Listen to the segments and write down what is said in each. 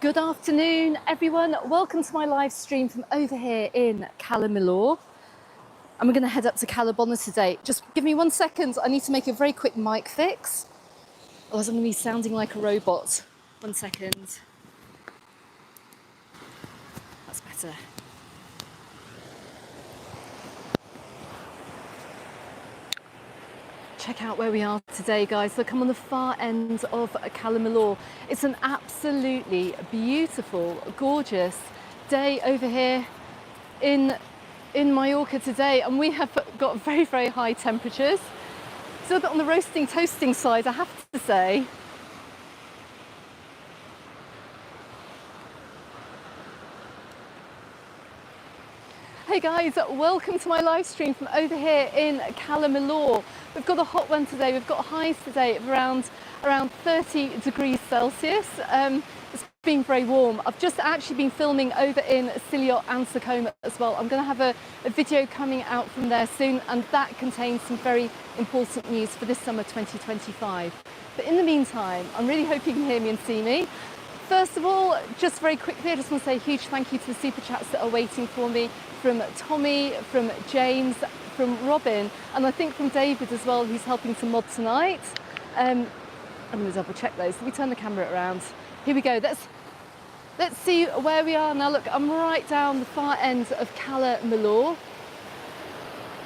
Good afternoon, everyone. Welcome to my live stream from over here in Cala Millor. And we're going to head up to Cala Bona today. Just give me 1 second. I need to make a very quick mic fix. Otherwise, I'm going to be sounding like a robot. 1 second. That's better. Check out where we are today, guys. Look, I'm on the far end of Cala Millor. It's an absolutely beautiful, gorgeous day over here in Mallorca today, and we have got very, very high temperatures. Still a bit on the roasting, toasting side, I have to say. Hey guys, welcome to my live stream from over here in Cala Millor. We've got a hot one today. We've got highs today of around 30 degrees Celsius. It's been very warm. I've just actually been filming over in Ciliot and Sacoma as well. I'm going to have a video coming out from there soon, and that contains some very important news for this summer 2025. But in the meantime, I'm really hoping you can hear me and see me. First of all, just very quickly, I just want to say a huge thank you to the super chats that are waiting for me, from Tommy, from James, from Robin, and I think from David as well, who's helping to mod tonight. I'm going to double check those. Let me turn the camera around. Here we go. Let's see where we are now. Look, I'm right down the far end of Cala Millor,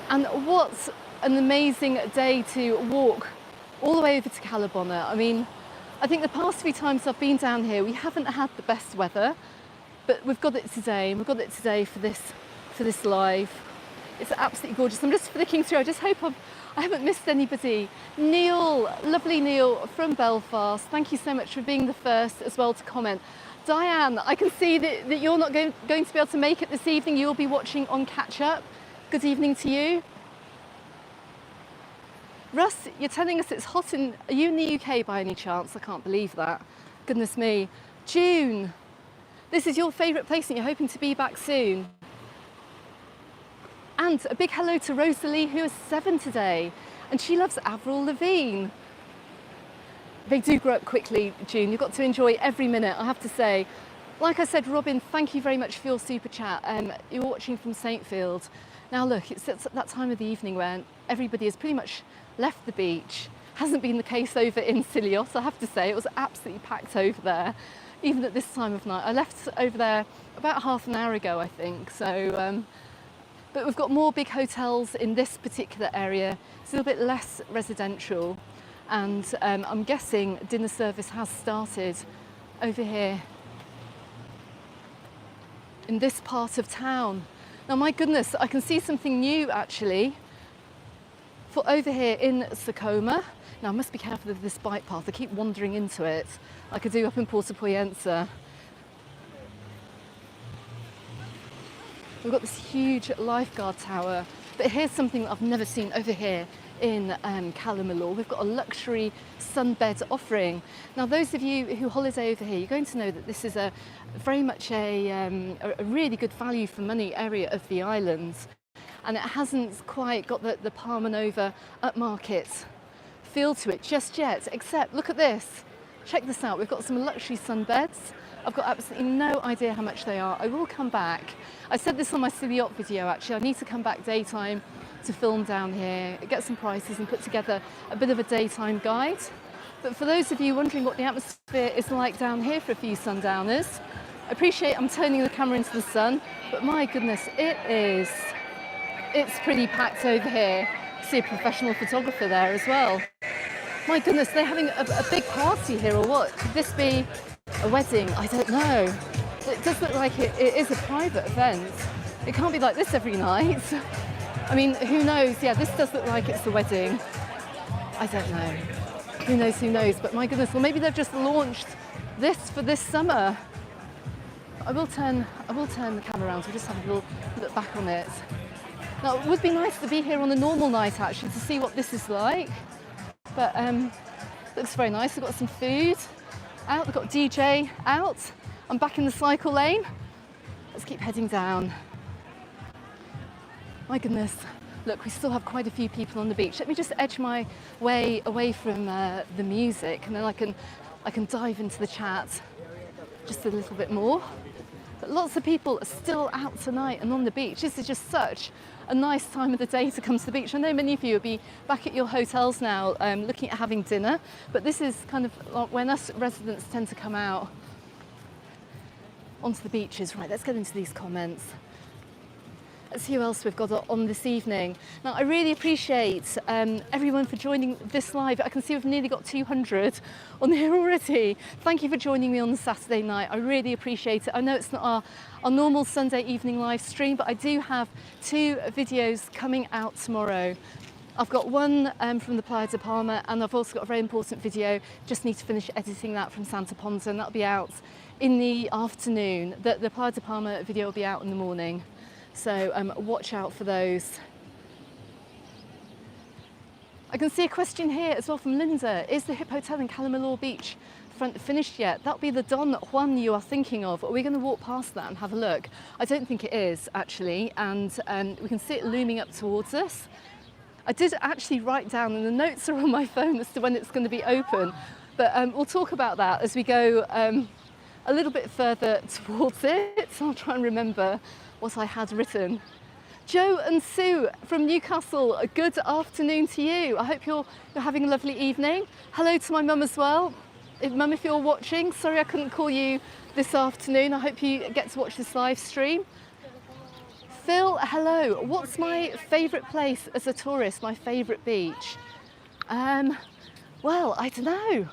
and what an amazing day to walk all the way over to Cala Bona. I mean, I think the past few times I've been down here, we haven't had the best weather, but we've got it today, and we've got it today for this live. It's absolutely gorgeous. I'm just flicking through. I just hope I haven't missed anybody. Neil, lovely Neil from Belfast. Thank you so much for being the first as well to comment. Diane, I can see that you're not going to be able to make it this evening. You'll be watching on catch up. Good evening to you. Russ, you're telling us it's hot are you in the UK by any chance? I can't believe that. Goodness me. June, this is your favourite place and you're hoping to be back soon. And a big hello to Rosalie, who is 7 today, and she loves Avril Lavigne. They do grow up quickly, June. You've got to enjoy every minute, I have to say. Like I said, Robin, thank you very much for your super chat. You're watching from Saintfield. Now look, it's that time of the evening when everybody has pretty much left the beach. Hasn't been the case over in Ciliot, I have to say. It was absolutely packed over there, even at this time of night. I left over there about half an hour ago, I think. So, but we've got more big hotels in this particular area. It's a little bit less residential, and I'm guessing dinner service has started over here in this part of town. Now, my goodness, I can see something new actually for over here in Sacoma. Now, I must be careful of this bike path. I keep wandering into it like I do up in Porto Poyensa. We've got this huge lifeguard tower, but here's something that I've never seen over here in Cala Millor. We've got a luxury sunbed offering. Now, those of you who holiday over here, you're going to know that this is very much a really good value for money area of the island, and it hasn't quite got the Palma Nova upmarket feel to it just yet, except look at this. Check this out. We've got some luxury sunbeds. I've got absolutely no idea how much they are. I will come back. I said this on my Ciliot video actually. I need to come back daytime to film down here, get some prices and put together a bit of a daytime guide. But for those of you wondering what the atmosphere is like down here for a few sundowners, I appreciate I'm turning the camera into the sun, but my goodness, it's pretty packed over here. I see a professional photographer there as well. My goodness, they're having a big party here or what? Could this be a wedding? I don't know. It does look like it is a private event. It can't be like this every night. I mean, who knows? Yeah, this does look like it's a wedding. I don't know. Who knows? But my goodness, well, maybe they've just launched this for this summer. I will turn the camera around, so we'll just have a little look back on it. Now, it would be nice to be here on a normal night, actually, to see what this is like. But looks very nice. We've got some food out. We've got DJ out. I'm back in the cycle lane. Let's keep heading down. My goodness. Look, we still have quite a few people on the beach. Let me just edge my way away from the music, and then I can I can dive into the chat just a little bit more. But lots of people are still out tonight and on the beach. This is just such a nice time of the day to come to the beach. I know many of you will be back at your hotels now looking at having dinner, but this is kind of like when us residents tend to come out onto the beaches. Right, let's get into these comments. Let's see who else we've got on this evening. Now, I really appreciate everyone for joining this live. I can see we've nearly got 200 on here already. Thank you for joining me on the Saturday night. I really appreciate it. I know it's not our normal Sunday evening live stream, but I do have 2 videos coming out tomorrow. I've got one from the Playa de Palma, and I've also got a very important video. Just need to finish editing that from Santa Ponsa, and that'll be out in the afternoon. The Playa de Palma video will be out in the morning. So watch out for those. I can see a question here as well from Linda. Is the Hip Hotel in Cala Millor Beach front finished yet? That'll be the Don Juan you are thinking of. Are we going to walk past that and have a look? I don't think it is, actually, and we can see it looming up towards us. I did actually write down, and the notes are on my phone as to when it's going to be open, but we'll talk about that as we go a little bit further towards it. So I'll try and remember what I had written. Joe and Sue from Newcastle, a good afternoon to you. I hope you're having a lovely evening. Hello to my mum as well. Mum, if you're watching, sorry I couldn't call you this afternoon. I hope you get to watch this live stream. Phil, hello. What's my favourite place as a tourist, my favourite beach? Well, I don't know.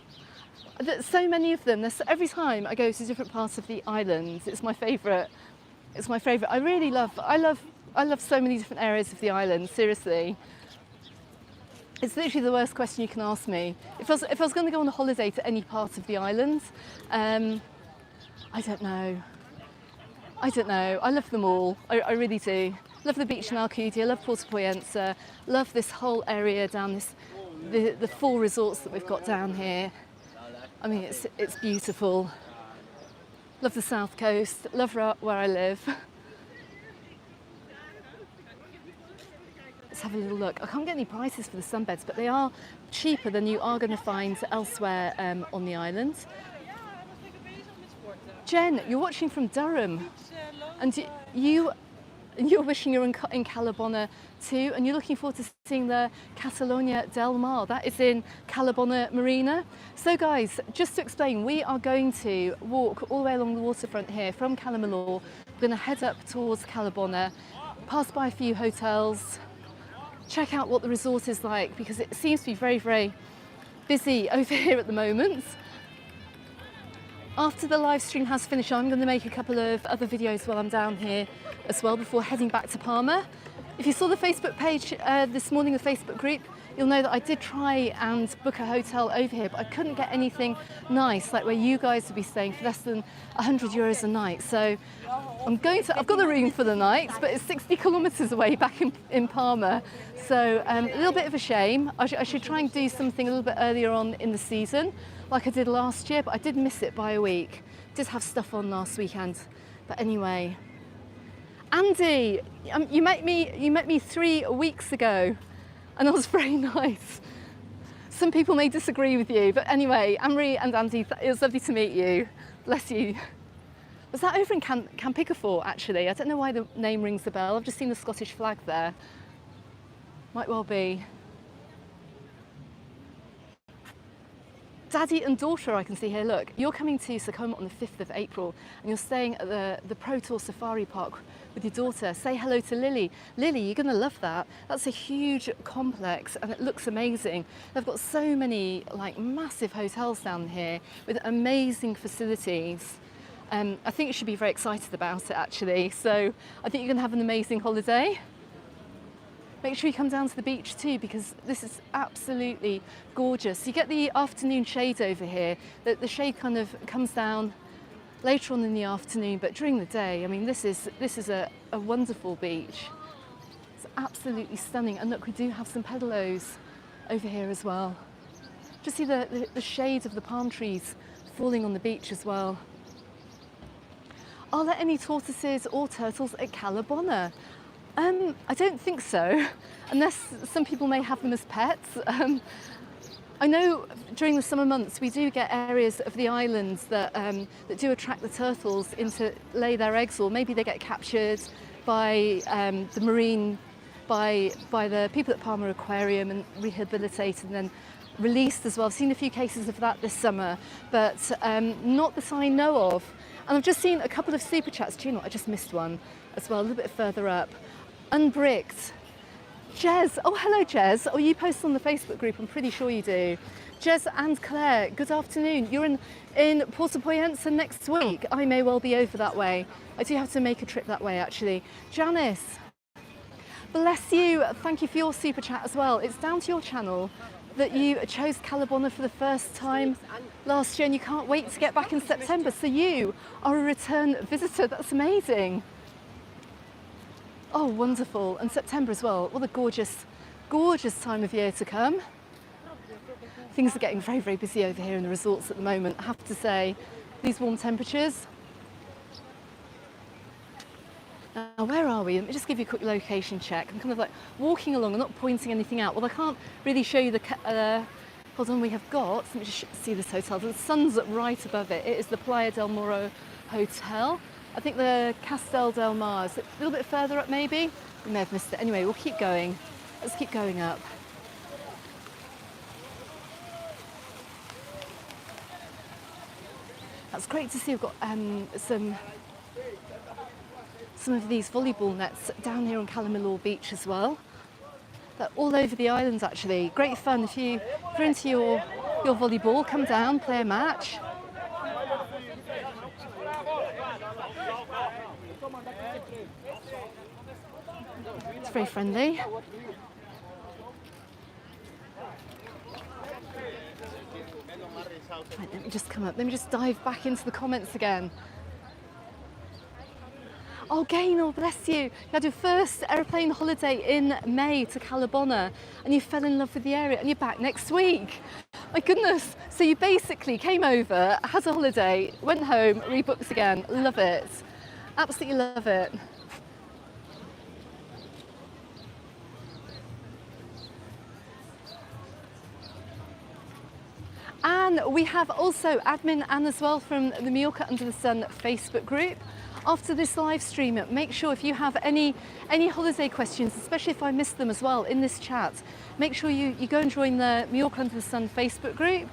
There's so many of them. Every time I go to different parts of the island, it's my favourite. It's my favourite. I love so many different areas of the island, seriously. It's literally the worst question you can ask me. If I was going to go on a holiday to any part of the island, I don't know. I love them all. I really do. Love the beach in Alcudia, love Puerto Poyensa, love this whole area down the 4 resorts that we've got down here. I mean, it's beautiful. Love the south coast, love where I live. Let's have a little look. I can't get any prices for the sunbeds, but they are cheaper than you are going to find elsewhere on the island. Jen, you're watching from Durham, and you're wishing you're in Cala Bona too, and you're looking forward to seeing the Catalonia del Mar. That is in Cala Bona Marina. So guys, just to explain, we are going to walk all the way along the waterfront here from Cala Millor. We're going to head up towards Cala Bona, pass by a few hotels, check out what the resort is like, because it seems to be very, very busy over here at the moment. After the live stream has finished, I'm going to make a couple of other videos while I'm down here as well before heading back to Palma. If you saw the Facebook page this morning, the Facebook group, you'll know that I did try and book a hotel over here, but I couldn't get anything nice like where you guys would be staying for less than €100 a night. So I've got a room for the night, but it's 60 kilometres away back in Palma. So a little bit of a shame. I should try and do something a little bit earlier on in the season, like I did last year, but I did miss it by a week. Did have stuff on last weekend. But anyway, Andy, you met me 3 weeks ago, and that was very nice. Some people may disagree with you, but anyway, Anne-Marie and Andy, it was lovely to meet you. Bless you. Was that over in Campicafort, actually? I don't know why the name rings a bell. I've just seen the Scottish flag there. Might well be. Daddy and daughter, I can see here, look, you're coming to Sakoma on the 5th of April, and you're staying at the Pro Tour Safari Park with your daughter. Say hello to Lily. Lily, you're going to love that. That's a huge complex, and it looks amazing. They've got so many, like, massive hotels down here with amazing facilities. I think you should be very excited about it, actually. So I think you're going to have an amazing holiday. Make sure you come down to the beach too, because this is absolutely gorgeous. You get the afternoon shade over here. The shade kind of comes down later on in the afternoon, but during the day, I mean, this is a wonderful beach. It's absolutely stunning. And look, we do have some pedalos over here as well. Just see the shade of the palm trees falling on the beach as well. Are there any tortoises or turtles at Cala Bona? I don't think so, unless some people may have them as pets. I know during the summer months we do get areas of the islands that do attract the turtles in to lay their eggs, or maybe they get captured by the marine, by the people at Palmer Aquarium and rehabilitated and then released as well. I've seen a few cases of that this summer, but not that I know of. And I've just seen a couple of super chats. Do you know what? I just missed one as well, a little bit further up. Unbricked. Jez, oh hello Jez, oh you post on the Facebook group, I'm pretty sure you do. Jez and Claire, good afternoon. You're in Puerto Poyensa next week. I may well be over that way. I do have to make a trip that way actually. Janice, bless you, thank you for your super chat as well. It's down to your channel that you chose Cala Bona for the first time last year and you can't wait to get back in September. So you are a return visitor, that's amazing. Oh, wonderful. And September as well. What a gorgeous, gorgeous time of year to come. Things are getting very, very busy over here in the resorts at the moment, I have to say. These warm temperatures. Now, where are we? Let me just give you a quick location check. I'm kind of like walking along, I'm not pointing anything out. Well, I can't really show you the... hold on, we have got... Let me just see this hotel. The sun's right above it. It is the Playa del Morro Hotel. I think the Castel del Mar is a little bit further up maybe. We may have missed it. Anyway, we'll keep going. Let's keep going up. That's great to see. We've got some of these volleyball nets down here on Cala Millor Beach as well. They're all over the island actually. Great fun if you're into your volleyball, come down, play a match. It's very friendly. Right, let me just come up. Let me just dive back into the comments again. Oh, Gaynor, bless you. You had your first aeroplane holiday in May to Cala Bona and you fell in love with the area and you're back next week. My goodness. So you basically came over, had a holiday, went home, rebooked again. Love it. Absolutely love it. And we have also admin Anne as well from the Mallorca Under the Sun Facebook group. After this live stream, make sure if you have any holiday questions, especially if I missed them as well in this chat, make sure you go and join the Mallorca Under the Sun Facebook group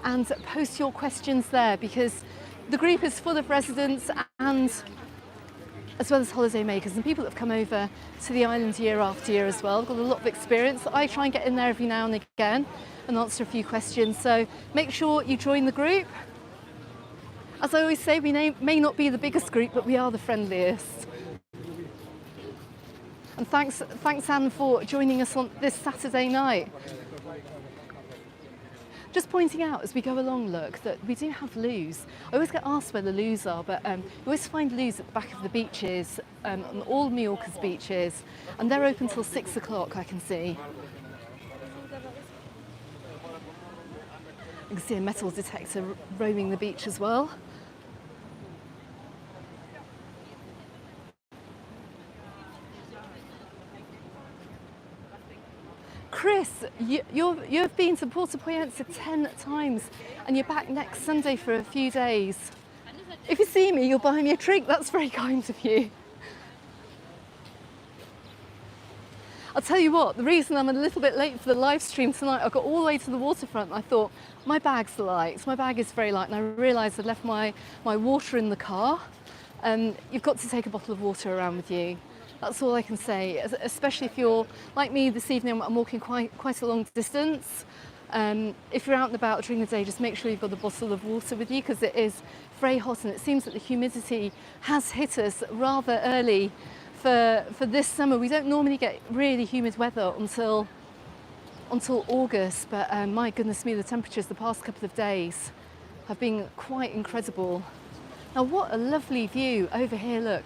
and post your questions there, because the group is full of residents and as well as holiday makers and people that have come over to the island year after year as well. I've got a lot of experience. I try and get in there every now and again and answer a few questions. So make sure you join the group. As I always say, we may not be the biggest group, but we are the friendliest. And thanks Anne for joining us on this Saturday night. Just pointing out as we go along, look, that we do have loos. I always get asked where the loos are, but you always find loos at the back of the beaches, on all Mallorca's beaches, and they're open till 6 o'clock, I can see. You can see a metal detector roaming the beach as well. Chris, you've been to Puerto Poyensa 10 times and you're back next Sunday for a few days. If you see me, you'll buy me a drink. That's very kind of you. I'll tell you what, the reason I'm a little bit late for the live stream tonight, I got all the way to the waterfront and I thought, my bag's light. My bag is very light, and I realised I'd left my water in the car. You've got to take a bottle of water around with you. That's all I can say, especially if you're like me this evening. I'm walking quite a long distance. If you're out and about during the day, just make sure you've got a bottle of water with you, because it is very hot and it seems that the humidity has hit us rather early for this summer. We don't normally get really humid weather until August, but my goodness me, the temperatures the past couple of days have been quite incredible. Now what a lovely view over here, look.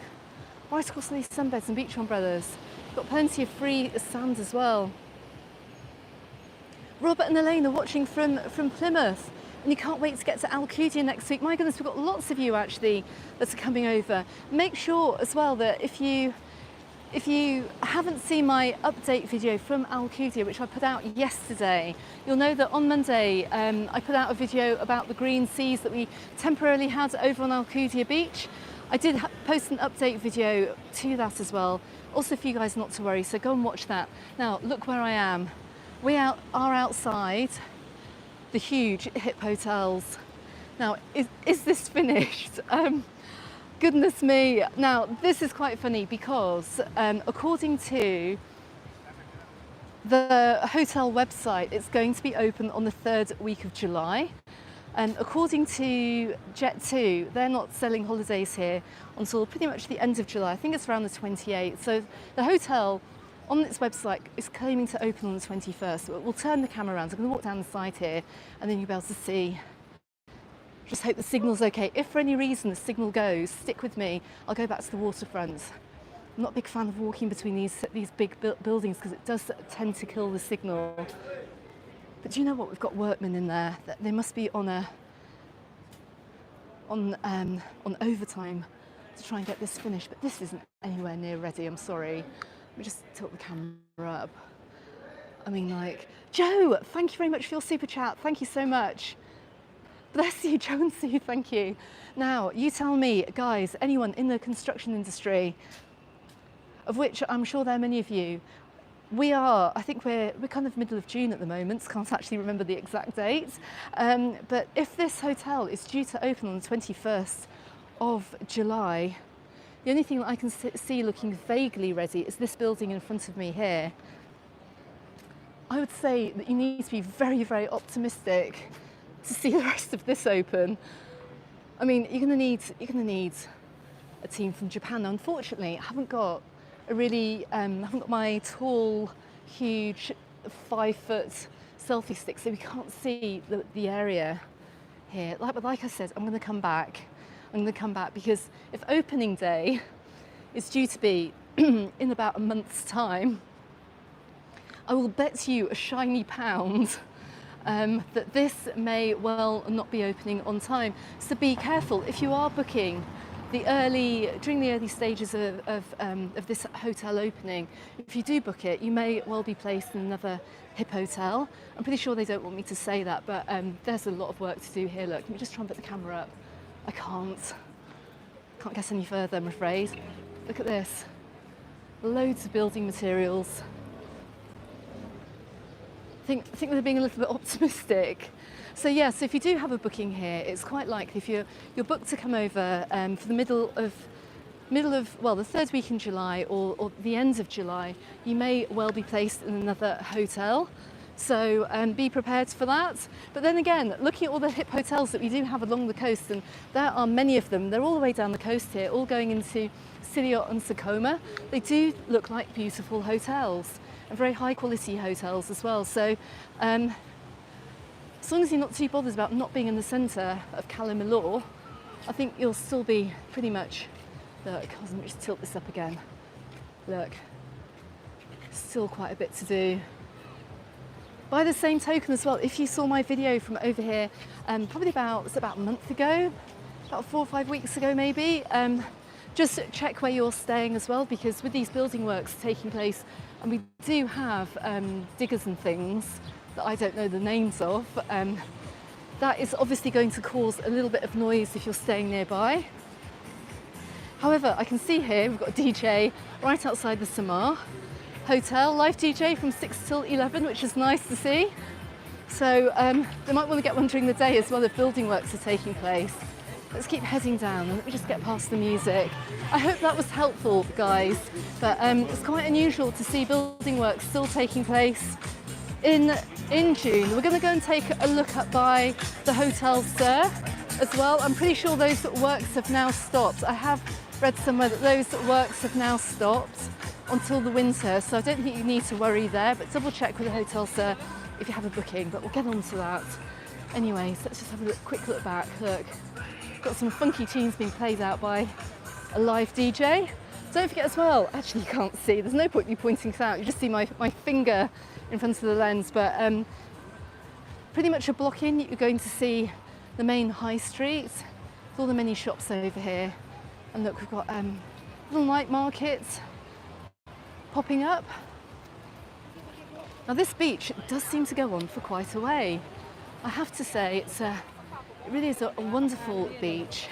Right across these sunbeds and beach umbrellas. Got plenty of free sand as well. Robert and Elaine are watching from Plymouth, and you can't wait to get to Alcudia next week. My goodness, we've got lots of you actually that are coming over. Make sure as well that if you If you haven't seen my update video from Alcudia, which I put out yesterday, you'll know that on Monday I put out a video about the green seas that we temporarily had over on Alcudia Beach. I did post an update video to that as well, also for you guys not to worry, so go and watch that. Now look where I am. We are outside the huge hip hotels. Now is this finished? Goodness me. Now, this is quite funny because according to the hotel website, it's going to be open on the 3rd week of July. And according to Jet2, they're not selling holidays here until pretty much the end of July. I think it's around the 28th. So the hotel on its website is claiming to open on the 21st. We'll turn the camera around. So I'm going to walk down the side here and then you'll be able to see. Just hope the signal's okay. If for any reason the signal goes, stick with me. I'll go back to the waterfront. I'm not a big fan of walking between these big buildings because it does tend to kill the signal. But do you know what? We've got workmen in there. They must be on overtime to try and get this finished. But this isn't anywhere near ready. I'm sorry. Let me just tilt the camera up. I mean, like, Joe, thank you very much for your super chat. Thank you so much. Bless you, Joe and Sue, thank you. Now, you tell me, guys, anyone in the construction industry, of which I'm sure there are many of you, I think we're kind of middle of June at the moment, can't actually remember the exact date. But if this hotel is due to open on the 21st of July, the only thing that I can see looking vaguely ready is this building in front of me here. I would say that you need to be very, very optimistic to see the rest of this open. I mean, you're gonna need a team from Japan. Now, unfortunately, I haven't got my tall, huge 5-foot selfie stick, so we can't see the area here. But like I said, I'm gonna come back. Because if opening day is due to be in about a month's time, I will bet you a shiny pound that this may well not be opening on time. So be careful if you are booking during the early stages of this hotel opening. If you do book it, you may well be placed in another hip hotel. I'm pretty sure they don't want me to say that, but there's a lot of work to do here. Look, let me just try and put the camera up. I can't get any further, I'm afraid. Look at this. Loads of building materials. I think they're being a little bit optimistic. So yeah, so if you do have a booking here, it's quite likely if you're booked to come over for the middle of the 3rd week in July or the end of July, you may well be placed in another hotel. So be prepared for that. But then again, looking at all the hip hotels that we do have along the coast, and there are many of them, they're all the way down the coast here, all going into Siliot and Sakoma. They do look like beautiful hotels. And very high quality hotels as well. So as long as you're not too bothered about not being in the centre of Cala Millor, I think you'll still be pretty much, look, let me just tilt this up again. Look, still quite a bit to do. By the same token as well, if you saw my video from over here, probably about a month ago, about 4 or 5 weeks ago maybe, just check where you're staying as well, because with these building works taking place, and we do have diggers and things that I don't know the names of, that is obviously going to cause a little bit of noise if you're staying nearby. However, I can see here we've got a DJ right outside the Samar Hotel, live DJ from 6 till 11, which is nice to see. So they might want to get one during the day as well if building works are taking place. Let's keep heading down and let me just get past the music. I hope that was helpful, guys, but it's quite unusual to see building work still taking place in June. We're going to go and take a look up by the Hotel Sir as well. I'm pretty sure those works have now stopped. I have read somewhere that those works have now stopped until the winter, so I don't think you need to worry there, but double check with the Hotel Sir if you have a booking, but we'll get on to that. Anyways, let's just have a quick look back. Look. Got some funky tunes being played out by a live DJ. Don't forget as well, actually you can't see, there's no point in you pointing this out, you just see my finger in front of the lens, but pretty much a block in you're going to see the main high street with all the many shops over here. And look, we've got little night markets popping up. Now this beach does seem to go on for quite a way. I have to say it really is a wonderful beach.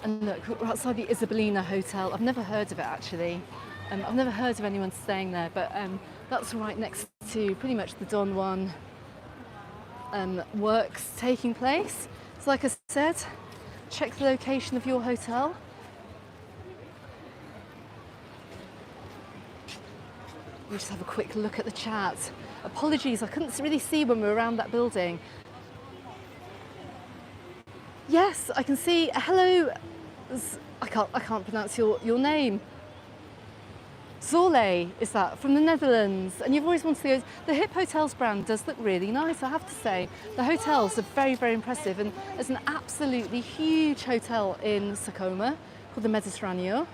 And look, we're outside the Isabelina Hotel. I've never heard of it actually. I've never heard of anyone staying there, but that's right next to pretty much the Don Juan works taking place. So like I said, check the location of your hotel. We'll just have a quick look at the chat. Apologies, I couldn't really see when we were around that building. Yes, I can see. Hello. I can't pronounce your name. Zorle is that, from the Netherlands, and you've always wanted to go. The Hip Hotels brand does look really nice, I have to say. The hotels are very, very impressive, and there's an absolutely huge hotel in Sacoma called the Mediterraneo.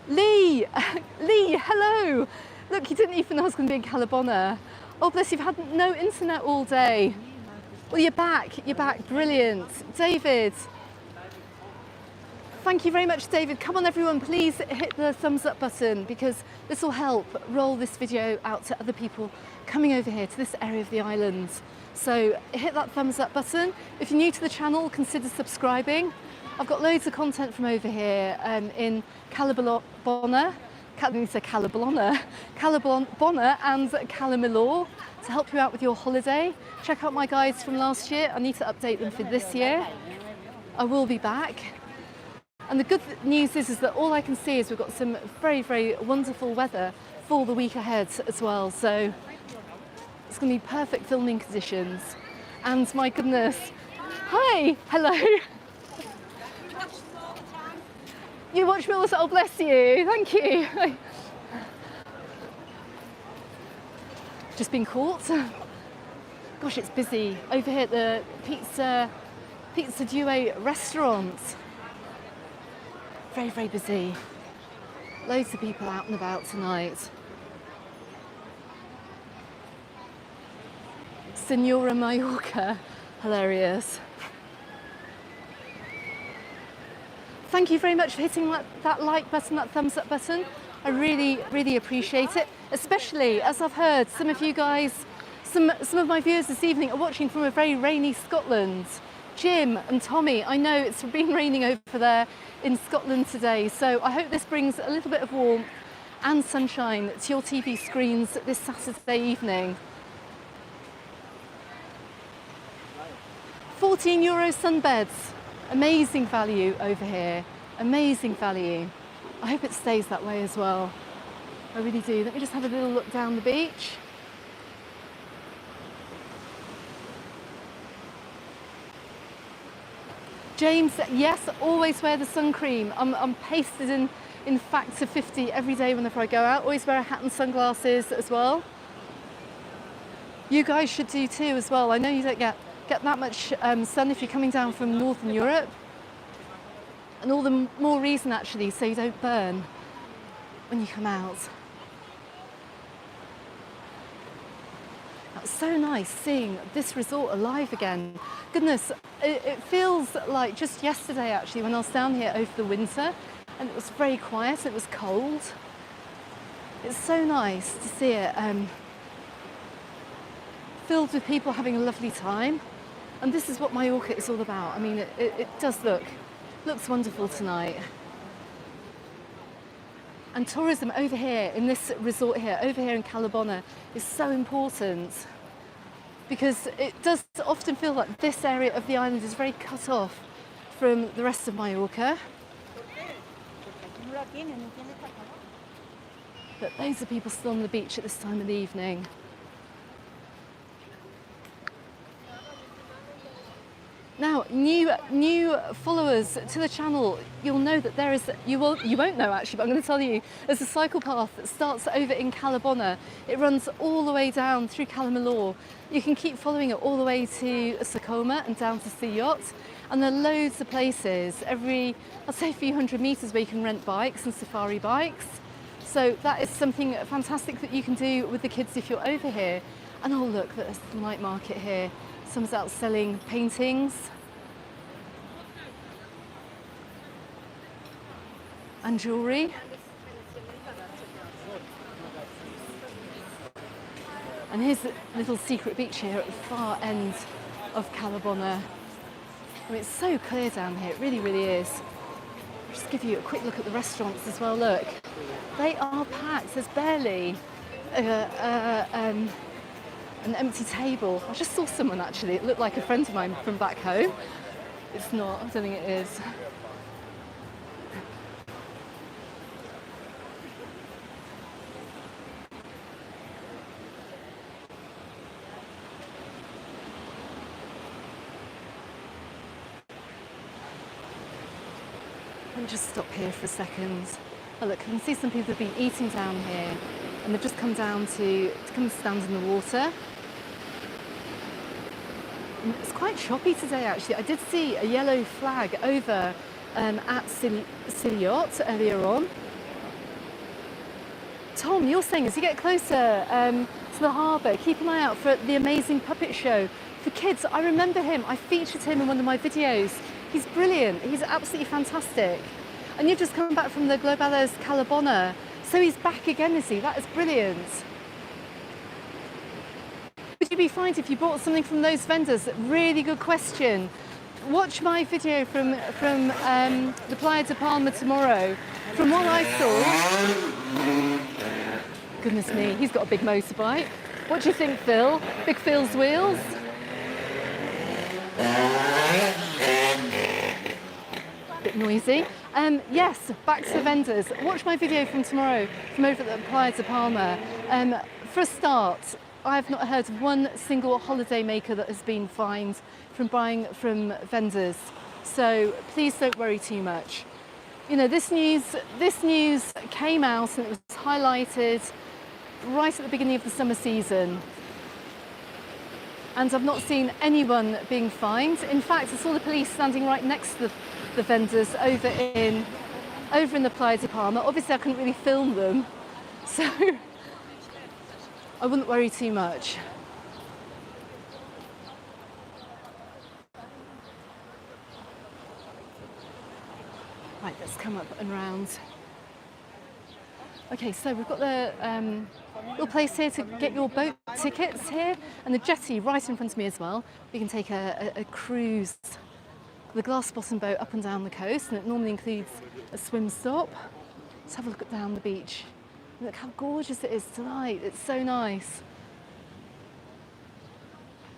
Lee, hello. Look, you didn't even know I was going to be in Cala Bona. Oh, bless you, you've had no internet all day. Well, you're back, brilliant. David. Thank you very much, David. Come on, everyone, please hit the thumbs up button because this will help roll this video out to other people coming over here to this area of the island. So hit that thumbs up button. If you're new to the channel, consider subscribing. I've got loads of content from over here in Cala Bona, Cala Bona and Cala Millor to help you out with your holiday. Check out my guides from last year. I need to update them for this year. I will be back. And the good news is that all I can see is we've got some very, very wonderful weather for the week ahead as well. So it's going to be perfect filming conditions. And my goodness, hi, hello. You watch me all the time, oh bless you, thank you. Just been caught. Gosh, it's busy over here at the Pizza Due restaurant. Very, very busy. Loads of people out and about tonight. Senora Mallorca, hilarious. Thank you very much for hitting that like button, that thumbs up button. I really, really appreciate it. Especially as I've heard some of you guys, some of my viewers this evening are watching from a very rainy Scotland. Jim and Tommy, I know it's been raining over there in Scotland today, so I hope this brings a little bit of warmth and sunshine to your TV screens this Saturday evening. €14 sunbeds, amazing value over here, amazing value. I hope it stays that way as well, I really do. Let me just have a little look down the beach. James, yes, always wear the sun cream. I'm pasted in factor 50 every day whenever I go out. Always wear a hat and sunglasses as well. You guys should do too as well. I know you don't get that much sun if you're coming down from Northern Europe. And all the more reason actually so you don't burn when you come out. It's so nice seeing this resort alive again. Goodness, it feels like just yesterday actually when I was down here over the winter and it was very quiet, it was cold. It's so nice to see it filled with people having a lovely time. And this is what Mallorca is all about. I mean, it does looks wonderful tonight. And tourism over here in this resort here, over here in Cala Bona, is so important because it does often feel like this area of the island is very cut off from the rest of Mallorca. But loads of people still on the beach at this time of the evening. Now, new followers to the channel, you'll know that there is, you won't know actually, but I'm going to tell you, there's a cycle path that starts over in Cala Bona. It runs all the way down through Cala Millor. You can keep following it all the way to Sacoma and down to Sea Yacht. And there are loads of places, every, I'd say a few hundred metres where you can rent bikes and safari bikes. So that is something fantastic that you can do with the kids if you're over here. And oh look, there's the night market here. Someone's out selling paintings. and jewellery. And here's the little secret beach here at the far end of Cala Bona. I mean, it's so clear down here, it really, really is. I'll just give you a quick look at the restaurants as well, look. They are packed, there's barely an empty table. I just saw someone actually, it looked like a friend of mine from back home. It's not, I don't think it is. Let me just stop here for a second. Oh look, I can see some people have been eating down here and they've just come down to come and stand in the water. And it's quite choppy today actually. I did see a yellow flag over at Yacht earlier on. Tom, you're saying as you get closer to the harbour, keep an eye out for the amazing puppet show for kids. I remember him, I featured him in one of my videos. He's brilliant, he's absolutely fantastic. And you've just come back from the Globales Cala Bona, so he's back again, is he? That is brilliant. Would you be fine if you bought something from those vendors? Really good question. Watch my video from the Playa de Palma tomorrow. From what I saw, goodness me, he's got a big motorbike. What do you think, Phil? Big Phil's wheels? Bit noisy. Yes, back to the vendors. Watch my video from tomorrow from over at the Playa de Palma. For a start, I've not heard of one single holiday maker that has been fined from buying from vendors. So please don't worry too much. You know, this news came out and it was highlighted right at the beginning of the summer season. And I've not seen anyone being fined. In fact, I saw the police standing right next to the vendors over in the Playa de Palma. Obviously, I couldn't really film them, so I wouldn't worry too much. Right, let's come up and round. Okay, so we've got the little place here to get your boat tickets here, and the jetty right in front of me as well. We can take a cruise, the glass bottom boat up and down the coast, and it normally includes a swim stop. Let's have a look at down the beach. Look how gorgeous it is tonight. It's so nice.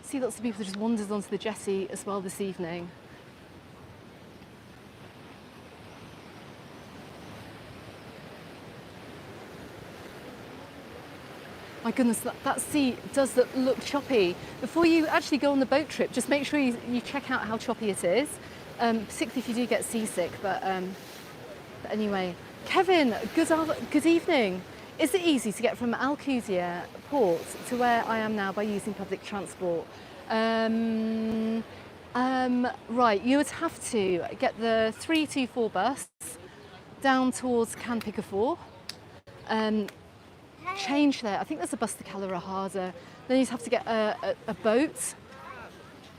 See lots of people just wandered onto the jetty as well this evening. My goodness, that sea does look choppy. Before you actually go on the boat trip, just make sure you check out how choppy it is, particularly if you do get seasick. But anyway, Kevin, good evening. Is it easy to get from Alcudia port to where I am now by using public transport? Right, you would have to get the 324 bus down towards Can Picafore. Change there. I think there's a bus to Cala Millor. Then you'd have to get a boat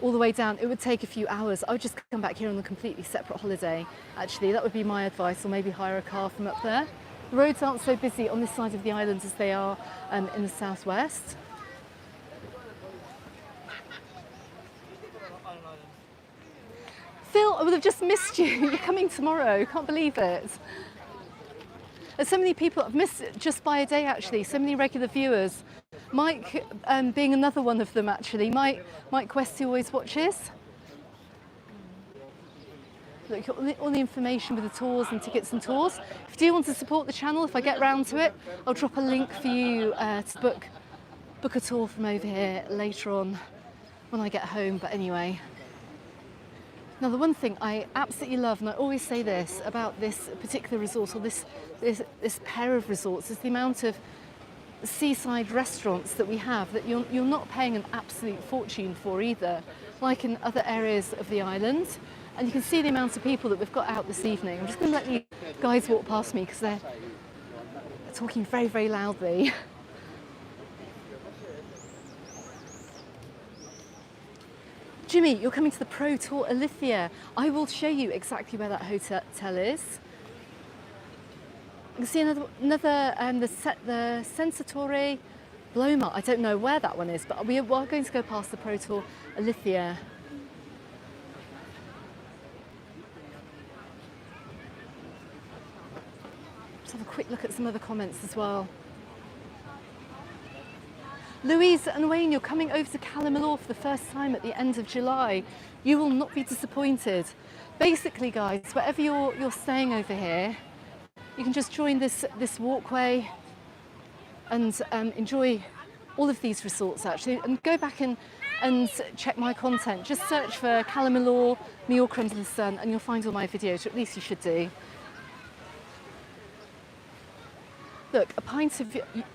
all the way down. It would take a few hours. I would just come back here on a completely separate holiday. Actually, that would be my advice, or maybe hire a car from up there. The roads aren't so busy on this side of the island as they are in the southwest. Phil, I would have just missed you. You're coming tomorrow. Can't believe it. There's so many people I've missed just by a day, actually. So many regular viewers. Mike being another one of them, actually. Mike Quest, who always watches. Look, all the information with the tours and tickets and tours. If you do want to support the channel, if I get round to it, I'll drop a link for you to book a tour from over here later on when I get home. But anyway. Now, the one thing I absolutely love, and I always say this about this particular resort, or this pair of resorts, is the amount of seaside restaurants that we have that you're not paying an absolute fortune for either, like in other areas of the island. And you can see the amount of people that we've got out this evening. I'm just going to let you guys walk past me because they're talking very, very loudly. Jimmy, you're coming to the Pro Tour Alithia. I will show you exactly where that hotel is. I can see the Sensatore Bloma. I don't know where that one is, but we are going to go past the Pro Tour Alithia. Let's have a quick look at some other comments as well. Louise and Wayne, you're coming over to Cala Millor for the first time at the end of July. You will not be disappointed. Basically, guys, wherever you're staying over here, you can just join this walkway and enjoy all of these resorts actually, and go back and check my content. Just search for Cala Millor, Mallorca under the sun, and you'll find all my videos, or at least you should do. Look, a pint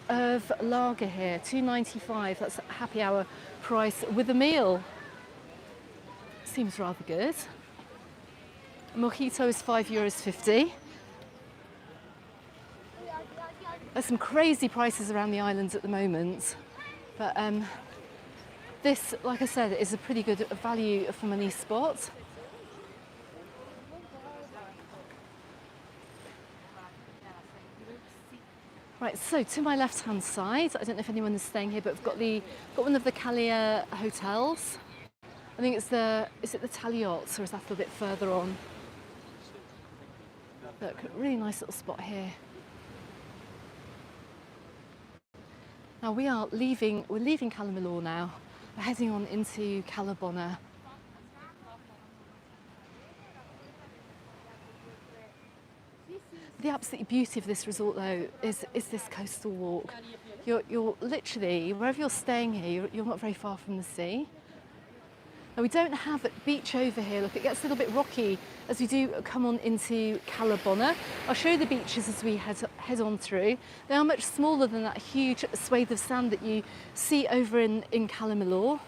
of lager here, $2.95. That's a happy hour price with a meal. Seems rather good. A mojito is €5.50. There's some crazy prices around the islands at the moment, but this, like I said, is a pretty good value for money spot. Right, so to my left-hand side, I don't know if anyone is staying here, but we've got one of the Cala hotels. I think is it the Taliots, or is that a little bit further on? Look, really nice little spot here. Now we're leaving Cala Millor now. We're heading on into Cala Bona. The absolute beauty of this resort, though, is this coastal walk. You're literally, wherever you're staying here, you're not very far from the sea. Now, we don't have a beach over here. Look, it gets a little bit rocky as we do come on into Cala Bona. I'll show you the beaches as we head on through. They are much smaller than that huge swathe of sand that you see over in Cala Millor.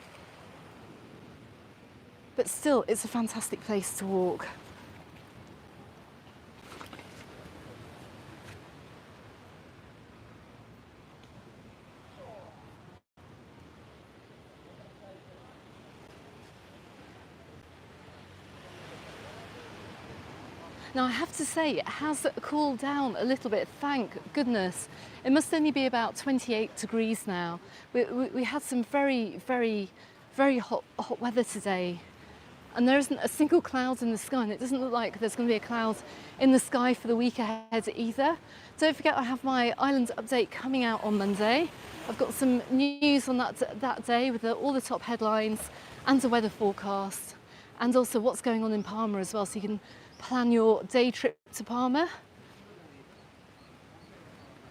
But still, it's a fantastic place to walk. Now I have to say, it has cooled down a little bit, thank goodness. It must only be about 28 degrees now. We had some very hot weather today, and there isn't a single cloud in the sky, and it doesn't look like there's going to be a cloud in the sky for the week ahead either. Don't forget, I have my island update coming out on Monday. I've got some news on that day with all the top headlines and a weather forecast, and also what's going on in Palma as well, so you can plan your day trip to Palma.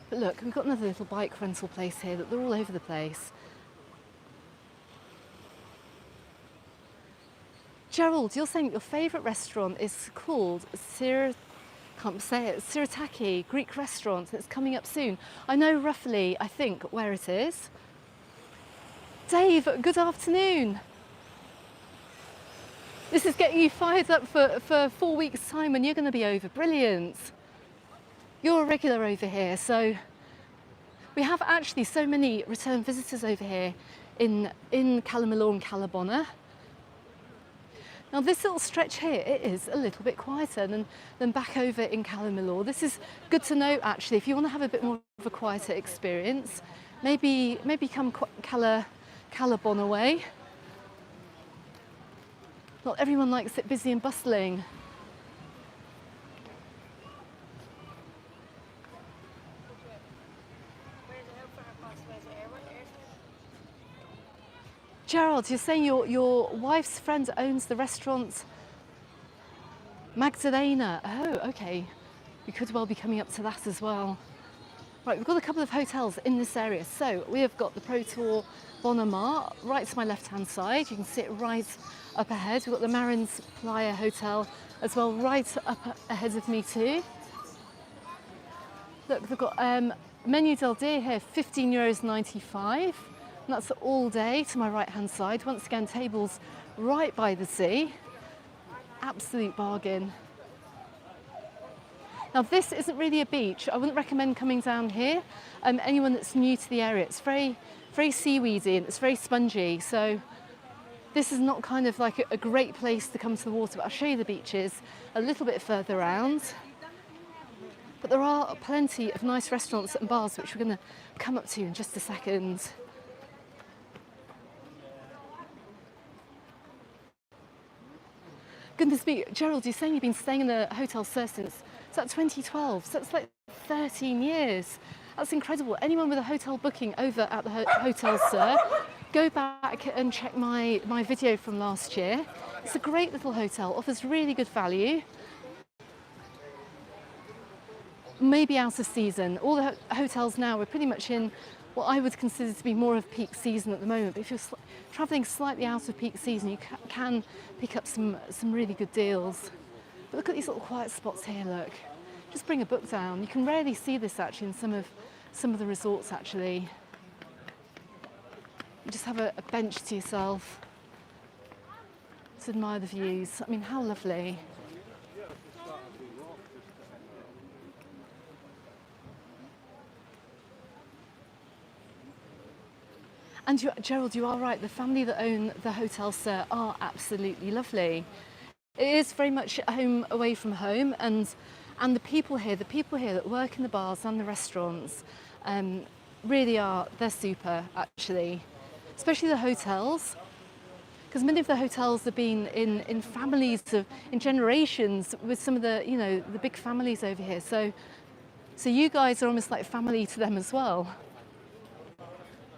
But look, we've got another little bike rental place here. That they're all over the place. Gerald, you're saying your favourite restaurant is called Sirataki Greek restaurant. It's coming up soon. I know roughly, I think, where it is. Dave, good afternoon. This is getting you fired up for 4 weeks' time when you're going to be over. Brilliant. You're a regular over here, so we have actually so many return visitors over here in Cala Millor and Cala Bona. Now this little stretch here, it is a little bit quieter than back over in Cala Millor. This is good to know actually, if you want to have a bit more of a quieter experience, maybe come Cala Bona way. Not everyone likes it busy and bustling. Gerald, you're saying your wife's friend owns the restaurant Magdalena. Oh, okay. We could well be coming up to that as well. Right, we've got a couple of hotels in this area. So we have got the Pro Tour Bona Mar right to my left-hand side. You can see it right up ahead. We've got the Marins Playa Hotel as well, right up ahead of me too. Look, they've got Menu del Dia here, €15.95. And that's all day to my right-hand side. Once again, tables right by the sea. Absolute bargain. Now this isn't really a beach. I wouldn't recommend coming down here. Anyone that's new to the area, it's very seaweedy and it's very spongy. So this is not kind of like a great place to come to the water, but I'll show you the beaches a little bit further around. But there are plenty of nice restaurants and bars which we're going to come up to in just a second. Goodness me, Gerald, you're saying you've been staying in the Hotel Sur since 2012, so that's like 13 years. That's incredible. Anyone with a hotel booking over at the Hotel Sur, go back and check my video from last year. It's a great little hotel, offers really good value. Maybe out of season. All the hotels now are pretty much in what I would consider to be more of peak season at the moment. But if you're travelling slightly out of peak season, you can pick up some really good deals. But look at these little quiet spots here, look. Just bring a book down. You can rarely see this actually in some of the resorts actually. You just have a bench to yourself to admire the views. I mean, how lovely. And Gerald, you are right, the family that own the Hotel Sur are absolutely lovely. It is very much home away from home, and the people here that work in the bars and the restaurants really are, they're super actually, especially the hotels, because many of the hotels have been in families in generations with some of the, you know, the big families over here. So you guys are almost like family to them as well.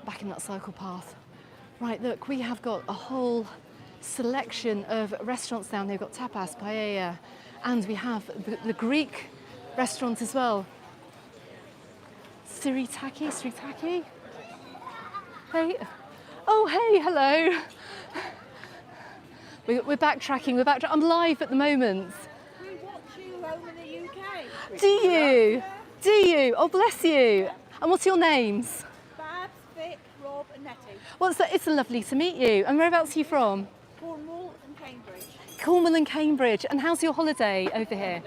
Back in that cycle path. Right, look, we have got a whole selection of restaurants down here. We've got tapas, paella, and we have the Greek restaurant as well. Sritaki? Hey. Oh, hey, hello. We're backtracking, I'm live at the moment. We watch you home in the UK. Do you? Do you? Oh, bless you. And what's your names? Rob and Nettie. Well, it's lovely to meet you. And whereabouts are you from? Cornwall and Cambridge. Cornwall and Cambridge. And how's your holiday over here?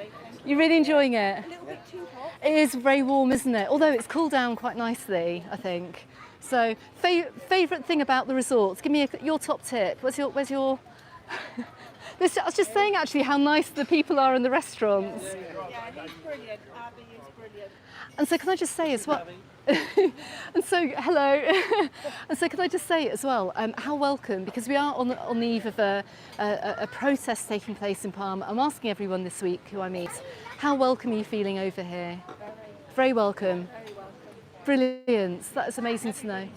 You're really enjoying it? A little bit too hot. It is very warm, isn't it? Although it's cooled down quite nicely, I think. So, favourite thing about the resorts? Give me your top tip. Where's your... I was just saying actually how nice the people are in the restaurants. Yeah, he's brilliant. Abby is brilliant. And so can I just say as well... And so, hello. And so, can I just say as well, how welcome, because we are on the eve of a protest taking place in Palma. I'm asking everyone this week who I meet, how welcome are you feeling over here? Very welcome. Very welcome. Brilliant. That is amazing to know.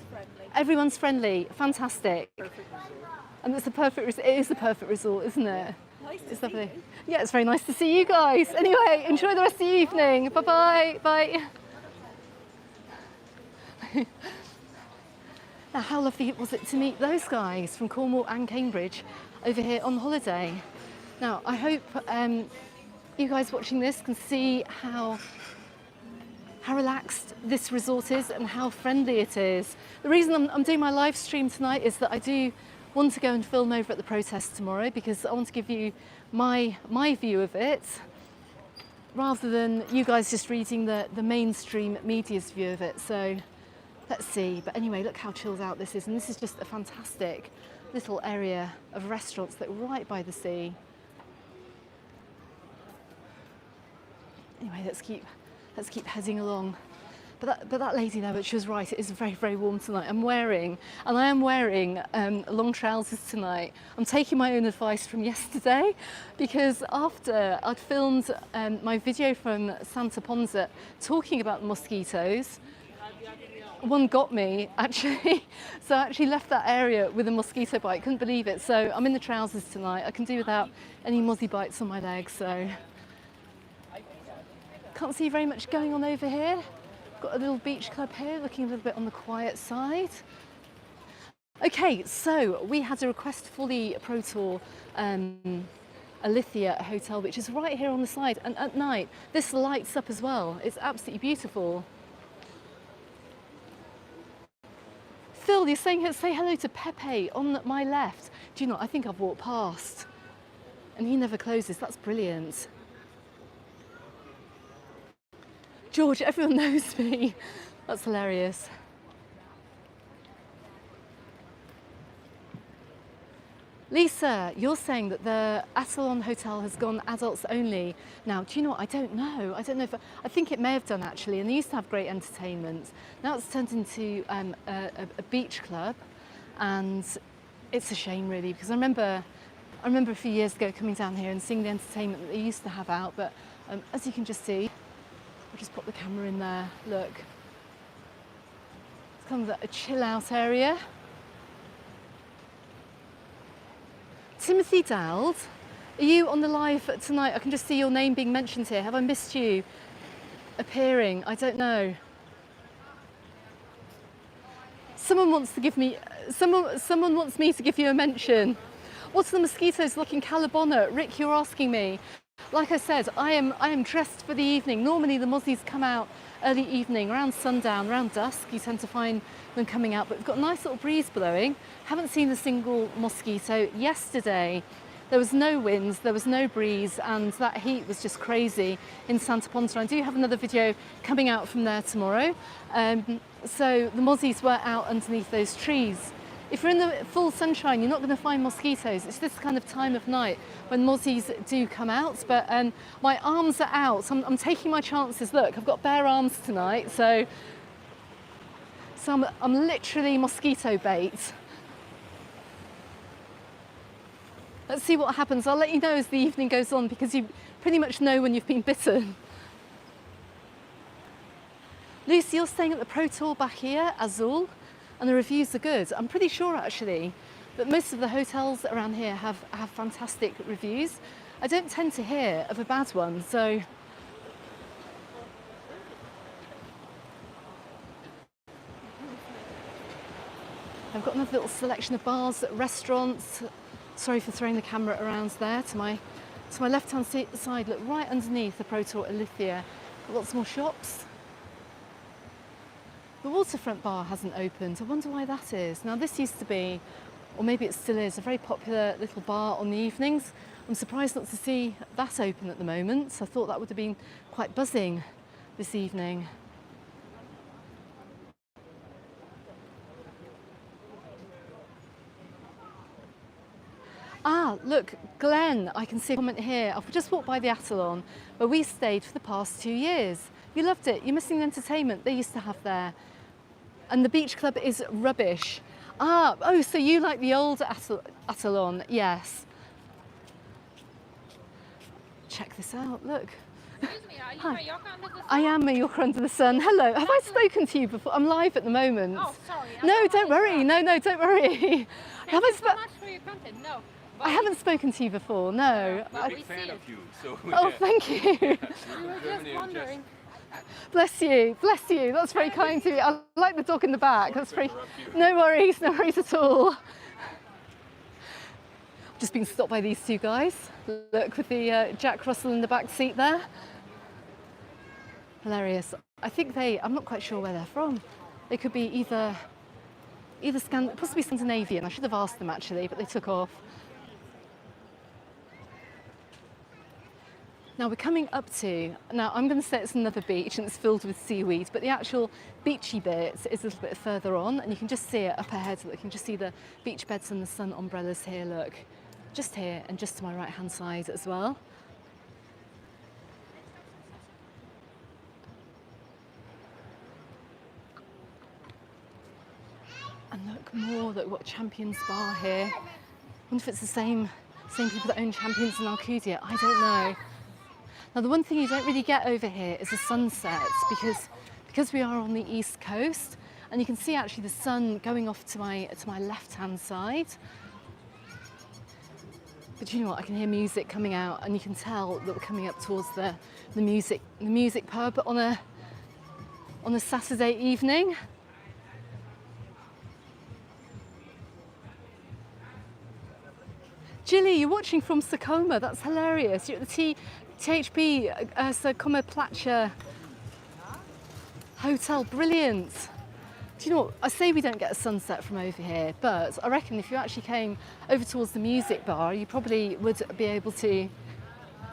Everyone's friendly. Fantastic. And it's the perfect. It is the perfect resort, isn't it? Nice It's to lovely. see you. Yeah, it's very nice to see you guys. Anyway, enjoy the rest of the evening. Bye-bye. Bye. Now, how lovely was it to meet those guys from Cornwall and Cambridge over here on holiday. Now, I hope you guys watching this can see how relaxed this resort is and how friendly it is. The reason I'm doing my live stream tonight is that I do want to go and film over at the protest tomorrow, because I want to give you my view of it, rather than you guys just reading the mainstream media's view of it. So let's see. But anyway, look how chilled out this is. And this is just a fantastic little area of restaurants that are right by the sea. Anyway, let's keep heading along. But that lady there, but she was right, it is very, very warm tonight. I am wearing long trousers tonight. I'm taking my own advice from yesterday, because after I'd filmed my video from Santa Ponza talking about mosquitoes, one got me actually. So I actually left that area with a mosquito bite, couldn't believe it. So I'm in the trousers tonight. I can do without any mozzie bites on my legs, so. Can't see very much going on over here. Got a little beach club here, looking a little bit on the quiet side. Okay, so we had a request for the Pro Tour Alithia Hotel, which is right here on the side, and at night this lights up as well. It's absolutely beautiful. Phil, you're saying say hello to Pepe on my left. Do you know, I think I've walked past, and he never closes. That's brilliant. George, everyone knows me. That's hilarious. Lisa, you're saying that the Atalon Hotel has gone adults only. Now, do you know what? I don't know. I don't know if I think it may have done actually, and they used to have great entertainment. Now it's turned into a beach club, and it's a shame really because I remember a few years ago coming down here and seeing the entertainment that they used to have out. But as you can just see, I'll just pop the camera in there. Look, it's kind of a chill out area. Timothy Dowd, are you on the live tonight? I can just see your name being mentioned here. Have I missed you appearing? I don't know. Someone wants me to give you a mention. What's the mosquitoes like in Cala Bona? Rick, you're asking me. Like I said, I am dressed for the evening. Normally the mozzies come out early evening, around sundown, around dusk. You tend to find them coming out, but we've got a nice little breeze blowing. Haven't seen a single mosquito. Yesterday, there was no winds, there was no breeze, and that heat was just crazy in Santa Ponsa. I do have another video coming out from there tomorrow. So the mozzies were out underneath those trees. If you're in the full sunshine, you're not going to find mosquitoes. It's this kind of time of night when mozzies do come out, but my arms are out, so I'm taking my chances. Look, I've got bare arms tonight, so I'm literally mosquito bait. Let's see what happens. I'll let you know as the evening goes on because you pretty much know when you've been bitten. Lucy, you're staying at the Pro Tour back here, Azul. And the reviews are good. I'm pretty sure actually that most of the hotels around here have fantastic reviews. I don't tend to hear of a bad one, so I've got another little selection of bars, restaurants. Sorry for throwing the camera around there. To my left-hand side, look right underneath the Pro Tour Alithia. Got lots more shops. The waterfront bar hasn't opened. I wonder why that is. Now this used to be, or maybe it still is, a very popular little bar on the evenings. I'm surprised not to see that open at the moment. So I thought that would have been quite buzzing this evening. Ah, look, Glenn, I can see a comment here. I've just walked by the Atalon where we stayed for the past 2 years. You loved it. You're missing the entertainment they used to have there. And the beach club is rubbish. Ah, oh, so you like the old Atalon? Yes. Check this out, look. Excuse me, are you Mallorca under the sun? I am Mallorca under the sun. Hello, have I spoken to you before? I'm live at the moment. Oh, sorry. No, don't worry. No, don't worry. Thank you so much for your content. No. I haven't spoken to you before, no. But I'm a we big fan see of it. you. So, Oh, thank you. We were just wondering. Bless you, bless you. That's very kind to you. I like the dog in the back. That's very. No worries at all. Just been stopped by these two guys. Look, with the Jack Russell in the back seat there. Hilarious. I think I'm not quite sure where they're from. They could be either possibly Scandinavian. I should have asked them actually, but they took off. Now we're coming up to, now I'm going to say it's another beach and it's filled with seaweed, but the actual beachy bit is a little bit further on and you can just see it up ahead. Look, you can just see the beach beds and the sun umbrellas here, look. Just here and just to my right hand side as well. And look more, look what Champions Bar here. I wonder if it's the same people that own Champions in Alcudia, I don't know. Now the one thing you don't really get over here is the sunsets because we are on the east coast and you can see actually the sun going off to my left hand side. But you know what, I can hear music coming out and you can tell that we're coming up towards the music pub on a Saturday evening. Jilly, you're watching from Sakoma, that's hilarious. You're at the THP Sakoma Placha Hotel, brilliant. Do you know what, I say we don't get a sunset from over here, but I reckon if you actually came over towards the music bar, you probably would be able to.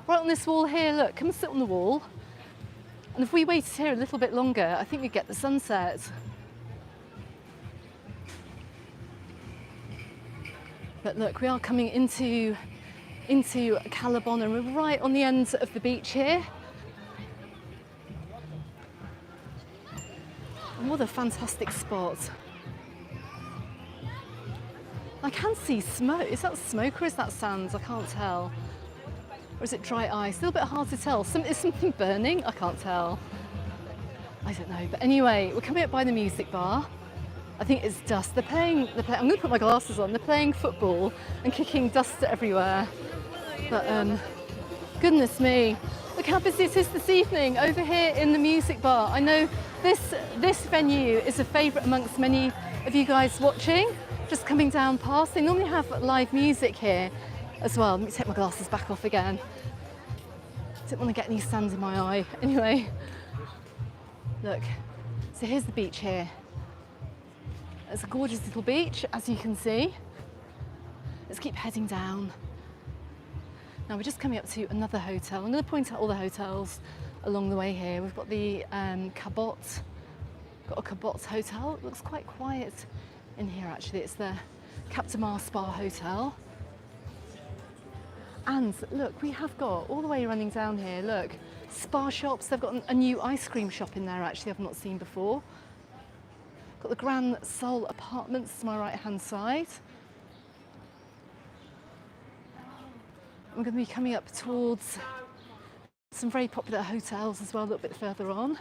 Right on this wall here, look, come and sit on the wall. And if we waited here a little bit longer, I think we'd get the sunset. But look, we are coming into Cala Bona, and we're right on the end of the beach here. And what a fantastic spot. I can see smoke. Is that smoke or is that sand? I can't tell. Or is it dry ice? A little bit hard to tell. Is something burning? I can't tell. I don't know. But anyway, we're coming up by the music bar. I think it's dust. They're playing, I'm going to put my glasses on. They're playing football and kicking dust everywhere. But goodness me, look how busy it is this evening over here in the music bar. I know this venue is a favourite amongst many of you guys watching, just coming down past. They normally have live music here as well. Let me take my glasses back off again. Didn't want to get any sand in my eye. Anyway, look, so here's the beach here. It's a gorgeous little beach, as you can see. Let's keep heading down. Now we're just coming up to another hotel. I'm going to point out all the hotels along the way here. We've got the Cabot, got a Cabot hotel. It looks quite quiet in here actually. It's the Captamar Spa Hotel. And look, we have got all the way running down here, look, spa shops. They've got a new ice cream shop in there actually I've not seen before. Got the Grand Sol Apartments to my right hand side. I'm going to be coming up towards some very popular hotels as well, a little bit further on.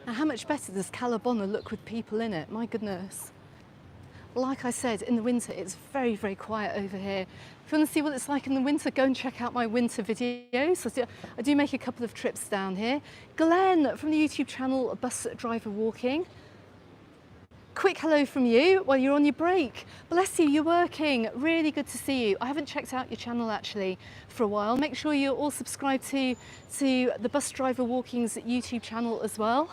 Now, how much better does Cala Bona look with people in it? My goodness. Like I said, in the winter, it's very, very quiet over here. If you want to see what it's like in the winter, go and check out my winter videos. I do make a couple of trips down here. Glenn from the YouTube channel, Bus Driver Walking. Quick hello from you while you're on your break. Bless you, you're working. Really good to see you. I haven't checked out your channel actually for a while. Make sure you're all subscribed to the Bus Driver Walking's YouTube channel as well.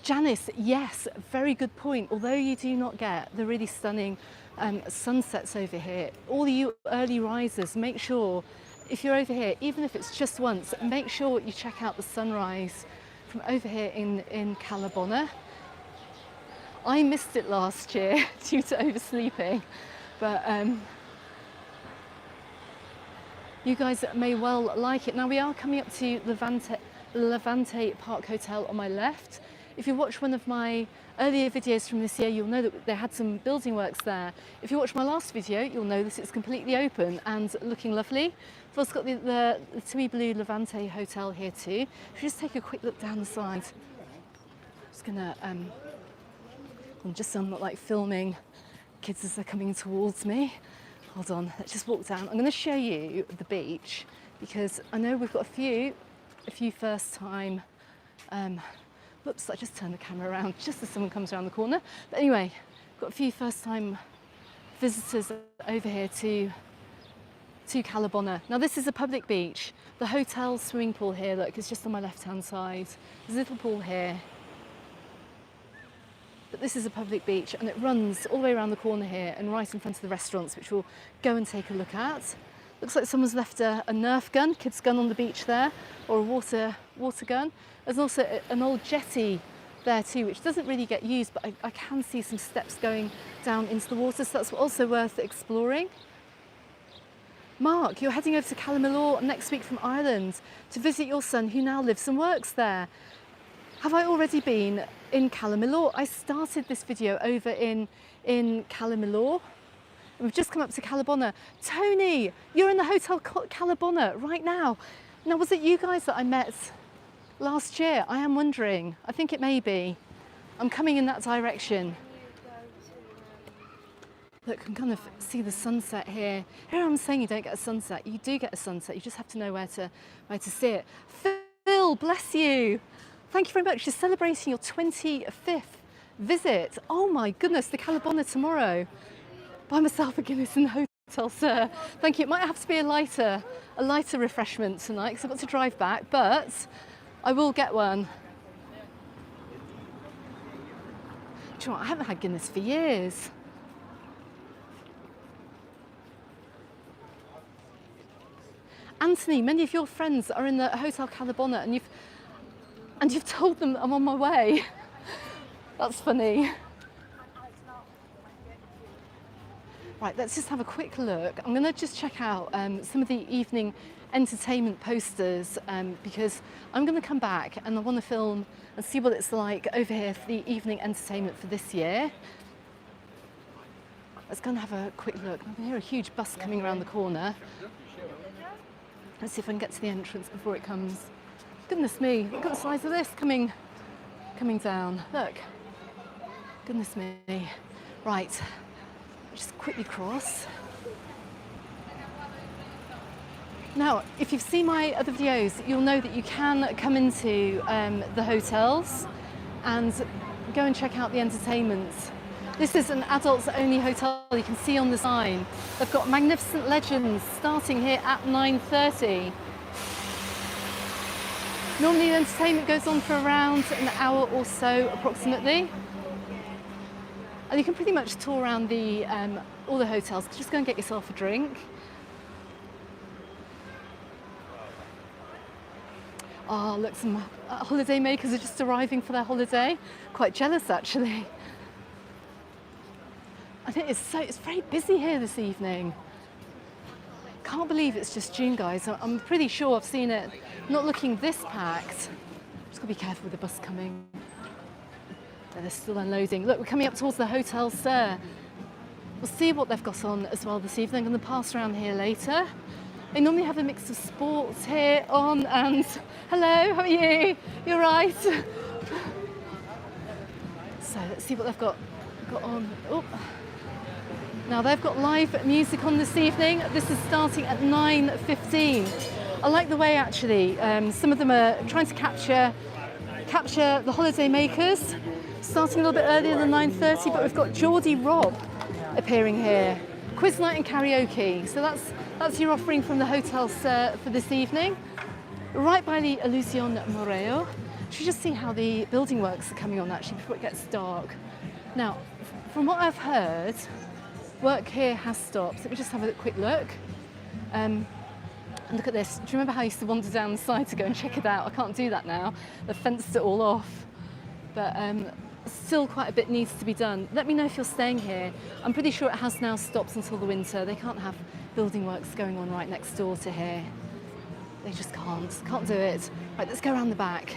Janice, yes, very good point. Although you do not get the really stunning sunsets over here, all you early risers, make sure, if you're over here, even if it's just once, make sure you check out the sunrise from over here in Cala Bona. I missed it last year due to oversleeping, but you guys may well like it. Now we are coming up to Levante Park Hotel on my left. If you watch one of my earlier videos from this year, you'll know that they had some building works there. If you watch my last video, you'll know that it's completely open and looking lovely. We've also got the Tui Blue Levante Hotel here too. If you just take a quick look down the side. I'm just gonna, I'm not like filming kids as they're coming towards me. Hold on, let's just walk down. I'm gonna show you the beach because I know we've got a few first time, whoops, I just turned the camera around just as someone comes around the corner. But anyway, got a few first-time visitors over here to Cala Bona. Now this is a public beach. The hotel swimming pool here, look, is just on my left-hand side. There's a little pool here. But this is a public beach and it runs all the way around the corner here and right in front of the restaurants, which we'll go and take a look at. Looks like someone's left a Nerf gun, kid's gun on the beach there, or a water gun. There's also an old jetty there too, which doesn't really get used, but I can see some steps going down into the water, so that's also worth exploring. Mark, you're heading over to Cala Millor next week from Ireland to visit your son who now lives and works there. Have I already been in Cala Millor? I started this video over in Cala Millor. We've just come up to Cala Bona. Tony, you're in the Hotel Cala Bona right now. Now, was it you guys that I met last year? I am wondering. I think it may be. I'm coming in that direction. Look, I can kind of see the sunset here. Here I'm saying you don't get a sunset. You do get a sunset. You just have to know where to see it. Phil, bless you. Thank you very much. You're celebrating your 25th visit. Oh my goodness, the Cala Bona tomorrow. Buy myself a Guinness in the hotel, sir. Thank you. It might have to be a lighter refreshment tonight because I've got to drive back, but I will get one. Do you know what? I haven't had Guinness for years. Anthony, many of your friends are in the Hotel Cala Bona and And you've told them that I'm on my way. That's funny. Right, let's just have a quick look. I'm going to just check out some of the evening entertainment posters because I'm going to come back and I want to film and see what it's like over here for the evening entertainment for this year. Let's go and have a quick look. I can hear a huge bus coming around the corner. Let's see if I can get to the entrance before it comes. Goodness me, look at the size of this coming down. Look. Goodness me. Right, just quickly cross. Now, if you've seen my other videos, you'll know that you can come into the hotels and go and check out the entertainment. This is an adults only hotel. You can see on the sign. They've got magnificent legends starting here at 9:30. Normally the entertainment goes on for around an hour or so approximately. And you can pretty much tour around all the hotels. Just go and get yourself a drink. Oh, look, some holiday makers are just arriving for their holiday. Quite jealous, actually. I think it's very busy here this evening. Can't believe it's just June, guys. I'm pretty sure I've seen it not looking this packed. Just gotta be careful with the bus coming. They're still unloading. Look, we're coming up towards the Hotel Sir. We'll see what they've got on as well this evening. I'm gonna pass around here later. They normally have a mix of sports here on, and hello, how are you? You all right? So let's see what they've got on. Oh. Now they've got live music on this evening. This is starting at 9:15. I like the way actually some of them are trying to capture the holiday makers, starting a little bit earlier than 9:30, but we've got Geordie Rob appearing here. Quiz night and karaoke. So that's your offering from the Hotel Sir for this evening. Right by the Illusion Moreo. Should we just see how the building works are coming on actually before it gets dark. Now, from what I've heard, work here has stopped. Let me just have a quick look. And look at this. Do you remember how I used to wander down the side to go and check it out? I can't do that now. They've fenced it all off. But still quite a bit needs to be done. Let me know if you're staying here. I'm pretty sure it has now stopped until the winter. They can't have building works going on right next door to here. They just can't do it. Right, let's go around the back.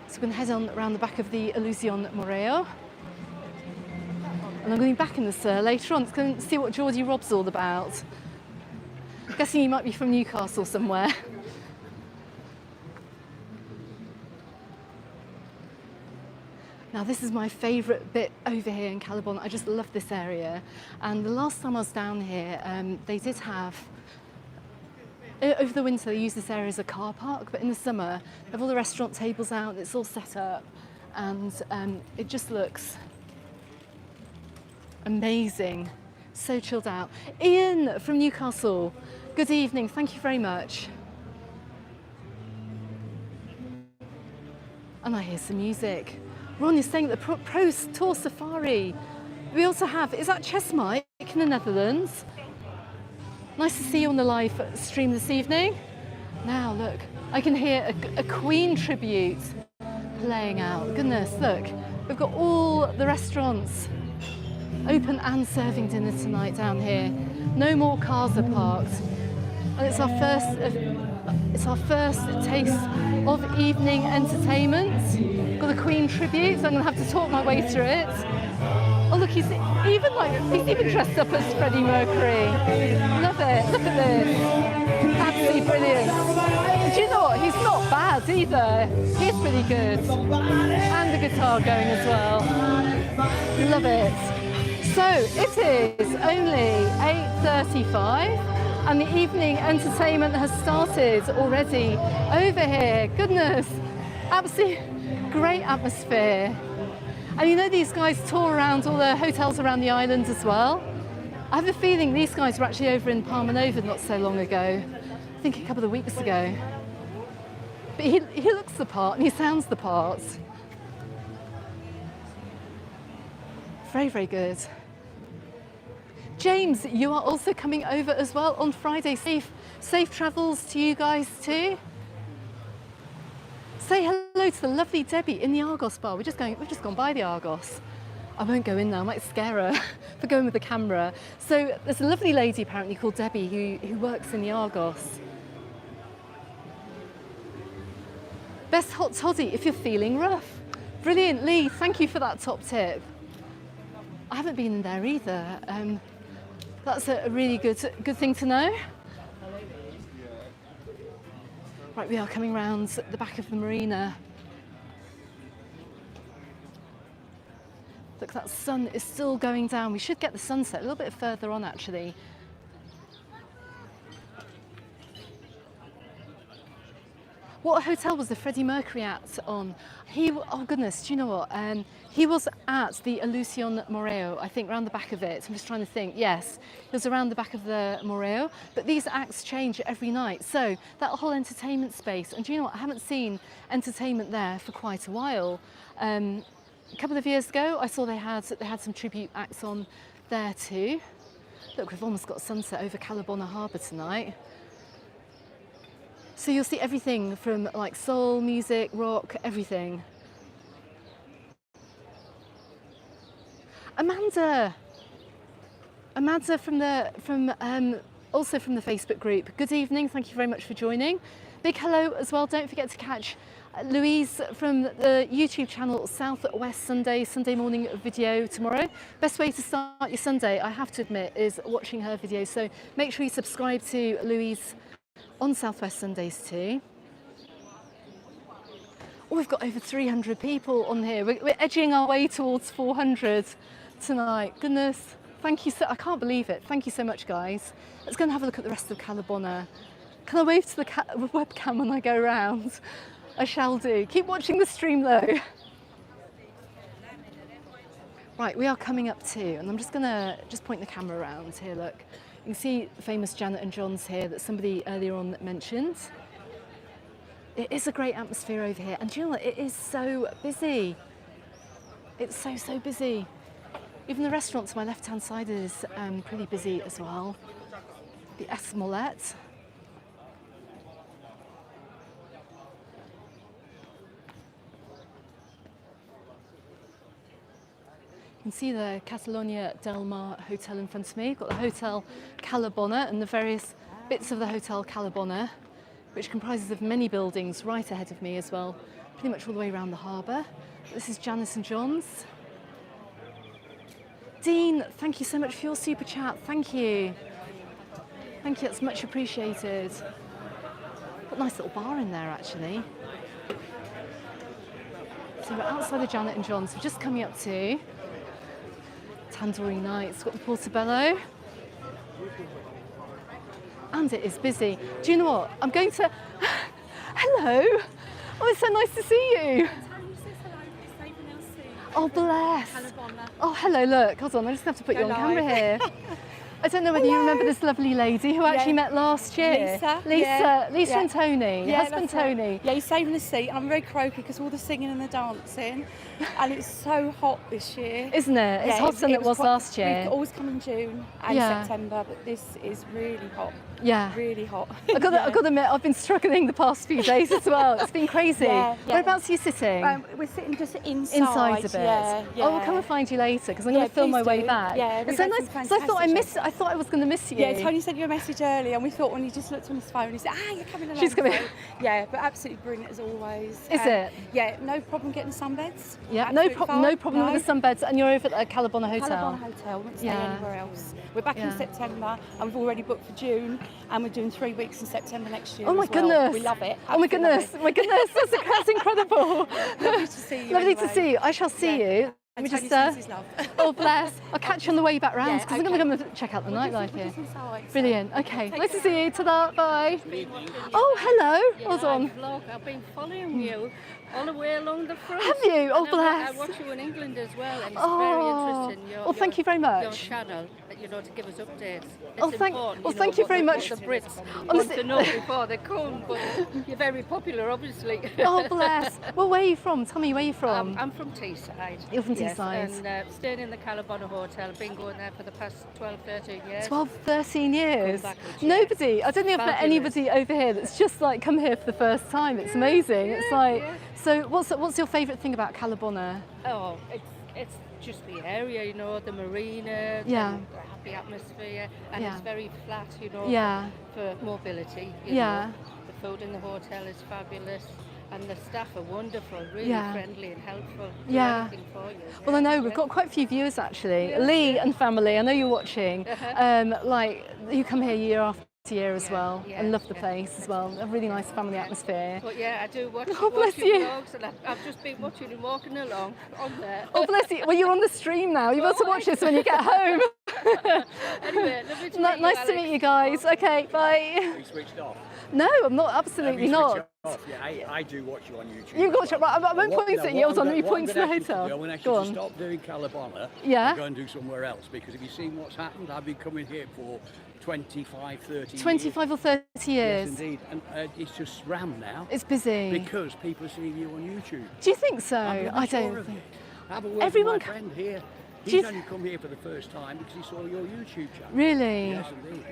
So we're going to head on around the back of the Illusion Moreo. And I'm going to be back in the Sir later on to go and see what Geordie Rob's all about. I'm guessing he might be from Newcastle somewhere. Now this is my favourite bit over here in Cala Bona. I just love this area. And the last time I was down here, they did have, over the winter they use this area as a car park, but in the summer they have all the restaurant tables out, it's all set up, and it just looks amazing. So chilled out. Ian from Newcastle, good evening, thank you very much. And I hear some music. Ron is saying the Pro Tour Safari. We also have, is that Chess Mike in the Netherlands? Nice to see you on the live stream this evening. Now look, I can hear a Queen tribute playing out. Goodness, look, we've got all the restaurants open and serving dinner tonight down here. No more cars are parked. And it's our first taste of evening entertainment. Got a Queen tribute, so I'm going to have to talk my way through it. Oh look, he's even dressed up as Freddie Mercury. Love it, look at this. Absolutely brilliant. Do you know what, he's not bad either. He's pretty good. And the guitar going as well. Love it. So it is only 8:35. And the evening entertainment has started already over here. Goodness, absolutely great atmosphere. And you know these guys tour around all the hotels around the island as well. I have a feeling these guys were actually over in Palma Nova not so long ago. I think a couple of weeks ago. But he looks the part and he sounds the part. Very, very good. James, you are also coming over as well on Friday. Safe travels to you guys too. Say hello to the lovely Debbie in the Argos bar. We've just gone by the Argos. I won't go in there, I might scare her for going with the camera. So there's a lovely lady apparently called Debbie who works in the Argos. Best hot toddy if you're feeling rough. Brilliant, Lee, thank you for that top tip. I haven't been in there either. That's a really good thing to know. Right, we are coming round the back of the marina. Look, that sun is still going down. We should get the sunset a little bit further on, actually. What hotel was the Freddie Mercury at on? Oh goodness, do you know what? He was at the Ilusion Moreo, I think, around the back of it. I'm just trying to think. Yes, it was around the back of the Moreo. But these acts change every night. So that whole entertainment space, and do you know what? I haven't seen entertainment there for quite a while. A couple of years ago, I saw they had some tribute acts on there too. Look, we've almost got sunset over Cala Bona Harbour tonight. So you'll see everything from like soul, music, rock, everything. Amanda also from the Facebook group. Good evening, thank you very much for joining. Big hello as well, don't forget to catch Louise from the YouTube channel Southwest Sunday morning video tomorrow. Best way to start your Sunday, I have to admit, is watching her videos. So make sure you subscribe to Louise on Southwest Sundays too. Oh, we've got over 300 people on here. We're edging our way towards 400 tonight. Goodness, thank you I can't believe it. Thank you so much, guys. Let's go and have a look at the rest of Cala Bona. Can I wave to the webcam when I go around? I shall do. Keep watching the stream though. Right, we are coming up to, and I'm just gonna point the camera around here, look. You can see the famous Janet and John's here that somebody earlier on mentioned. It is a great atmosphere over here, and do you know what? It is so busy. It's so busy. Even the restaurant to my left-hand side is pretty busy as well. The Esmolet. You can see the Catalonia Del Mar Hotel in front of me. I've got the Hotel Cala Bona and the various bits of the Hotel Cala Bona, which comprises of many buildings right ahead of me as well, pretty much all the way around the harbour. This is Janice and John's. Dean, thank you so much for your super chat. Thank you. Thank you, that's much appreciated. Got a nice little bar in there actually. So we're outside of Janet and John's. We're just coming up to Tandoori Nights. Got the Portobello. And it is busy. Do you know what? I'm going to... Hello. Oh, it's so nice to see you. Oh, bless. Oh, hello, look. Hold on, I just have to put you on camera here. I don't know whether you remember this lovely lady who actually met last year. Lisa and Tony, husband Tony. Yeah, he's saving the seat. I'm very croaky because all the singing and the dancing. And it's so hot this year. Isn't it? It's hotter than it was last year. We always come in June and September, but this is really hot. Yeah. Really hot. I've got to admit, I've been struggling the past few days as well. It's been crazy. Whereabouts are you sitting? We're sitting just inside. Inside a bit. Yeah. Oh, we'll come and find you later because I'm going to film my way back. Yeah, it's so nice. So I thought I was going to miss you. Yeah, Tony sent you a message earlier and we thought when he just looked on his phone, he said, you're coming along. She's coming. Yeah, but absolutely brilliant as always. Is it? Yeah, no problem getting sunbeds. Yeah, no problem with the sunbeds. And you're over at the Cala Bona Hotel. Cala Bona Hotel, we won't stay anywhere else. We're back in September and we've already booked for June and we're doing 3 weeks in September next year. Oh my goodness. We love it. Oh my goodness. That's incredible. Lovely to see you. Lovely to see you. I shall see you. Let me just, his love. Oh, bless. I'll catch you on the way back round because I'm going to go and check out the nightlife here. Brilliant. Okay. Nice to see you. Ta-da. Bye. Oh, hello. Hold on. Vlog. I've been following you all the way along the front. Have you? Oh, bless. I watch you in England as well, and it's very interesting. Thank you very much. Your channel, to give us updates. Thank you very much. The Brits want to know before they come, but you're very popular, obviously. Oh, bless. Well, where are you from? Tell me where you're from. I'm from Teesside. You're from Teesside. countryside. and staying in the Cala Bona hotel. I've been going there for the past 12, 13 years. 12, 13 years. Come back each year. Nobody, I don't think I've met Fabulous. anybody over here that's just like come here for the first time. It's amazing. It's like, so what's your favourite thing about Cala Bona? Oh, it's just the area, you know, the marina, Yeah. the happy atmosphere, and Yeah. it's very flat, you know, Yeah. for mobility. You Yeah. know. The food in the hotel is fabulous, and the staff are wonderful, really Yeah. friendly and helpful. Do Yeah. anything for you. Well, I know Yeah. we've got quite a few viewers actually. Yeah. Lee and family, I know you're watching. Like you come here year after year as Yeah, well, yeah, and love the yeah. place as well. A really nice family atmosphere. But yeah, I do watch, Oh, bless watch your you. vlogs, and I've just been watching and walking along on there. Oh bless you. Well, you're on the stream now. You've got to watch this when you get home. Anyway, lovely to meet you, Nice to Alex. meet you guys. Okay, bye. You switched off. No, I'm not. Absolutely not. Off. Yeah, I do watch you on YouTube. You've got to. Right, I won't What- point no, at what you. I was I'm on gonna- you what I'm pointing to the gonna ask you to hotel. do, I'm going to Go actually on. stop doing Cala Bona Yeah. and go and do somewhere else, because if you've seen what's happened, I've been coming here for 25, 30 years. 25 or 30 Yes, years. indeed. And it's just rammed now It's busy. because people are seeing you on YouTube. Do you think so? I'm I sure don't of think. it. I have a word Everyone with my friend here. Do you He's th- only come here for the first time because he saw your YouTube channel. Really? Yes, indeed.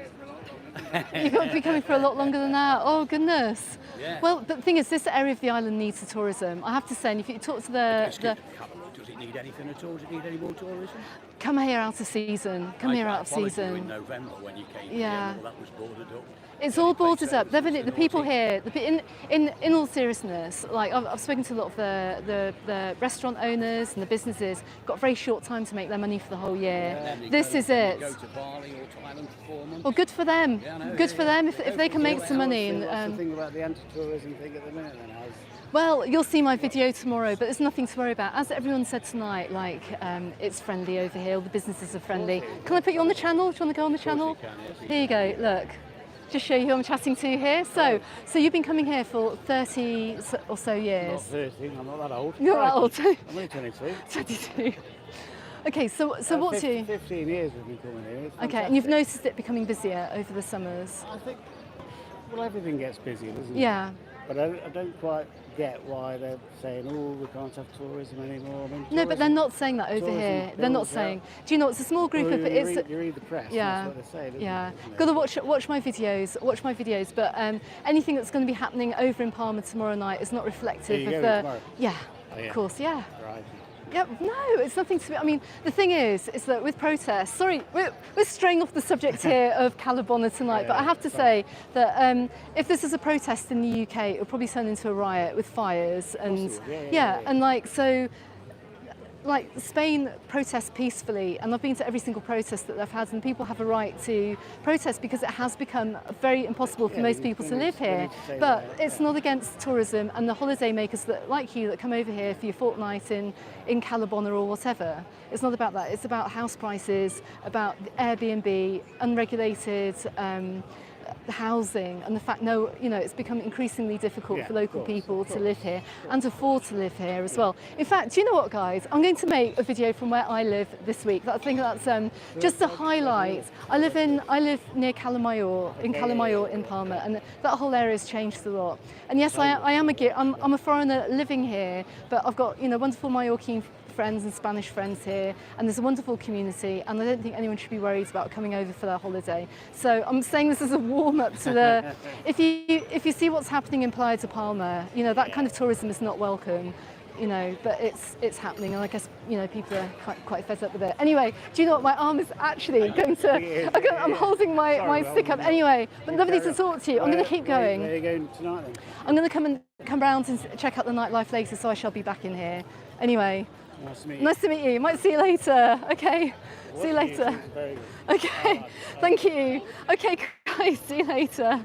You've got to be coming for a lot longer than that. Oh goodness. Yeah. Well, but the thing is, this area of the island needs the tourism. I have to say, and if you talk to Does the it need anything at all? Does it need any more tourism? come here out of season. Come here out of I followed you season. in November when you came Yeah. here, and all that was boarded up. It's The all only place boarded that up. was The people naughty. here, in all seriousness, like I've spoken to a lot of the restaurant owners and the businesses. Got a very short time to make their money for the whole year. And you This go- is you it. Go to Bali or Thailand for 4 months. Well, good for them. Yeah, I know, Good yeah, for yeah. them if they can make some money. And What's the thing about the anti-tourism thing at the minute then? well, you'll see my video tomorrow, but there's nothing to worry about. As everyone said tonight, like it's friendly over here. All the businesses are friendly. Can I put you on the channel? Do you want to go on the channel? you can, yes. Here you go. Look. Just show you who I'm chatting to here. So you've been coming here for 30 or so Not years. 13, I'm not that old. You're that old. I'm only 22. 22. Okay, so what's you? 15 years we've been coming here. It's Okay, and you've fantastic. noticed it becoming busier over the summers. I think, well, everything gets busier, doesn't it? Yeah. But I don't quite get why they're saying, oh, we can't have tourism anymore. I mean, No, but they're tourism- not saying that over tourism here. They're not builds saying. out. Do you know it's a small group Well, of you it's. read the press, Yeah, and that's what they say, doesn't yeah. it? Isn't it? Got to watch my videos. Watch my videos. But anything that's going to be happening over in Palma tomorrow night is not reflective Are you of going the. tomorrow? Yeah, Oh, yeah. of course, yeah. Right. Yeah, no, it's nothing to. I mean, the thing is that with protests. Sorry, we're straying off the subject here of Cala Bona tonight, but I have to say that if this is a protest in the UK, it'll probably turn into a riot with fires and Possibly, yeah. and like so. Like Spain protests peacefully, and I've been to every single protest that they've had, and people have a right to protest because it has become very impossible for Yeah, most we- people we to need- live we here. need to say But that, it's yeah. not against tourism and the holiday makers that, like you, that come over here for your fortnight in Cala Bona or whatever. It's not about that. It's about house prices, about Airbnb, unregulated housing, and the fact it's become increasingly difficult Yeah, for local of course, people of to course. live here and afford to live here as well. In fact, do you know what, guys? I'm going to make a video from where I live this week. I think that's just to highlight. I live near Cala Millor, in Cala Millor in Palma, and that whole area has changed a lot. And yes, I'm a foreigner living here, but I've got wonderful Mallorquin friends and Spanish friends here, and there's a wonderful community, and I don't think anyone should be worried about coming over for their holiday. So I'm saying this as a warm-up to the if you see what's happening in Playa de Palma, that kind of tourism is not welcome, but it's happening, and I guess people are quite fed up with it. Anyway, do you know what, my arm is actually going to I'm holding my stick up anyway, but lovely to talk to you. I'm going to keep going. Where are you going tonight then? I'm going to come round and check out the nightlife later, so I shall be back in here. Anyway, Nice to meet you. nice to meet you. Might see you later. Okay, see you Watching later. is very good. Okay, thank you. Okay, guys, see you later.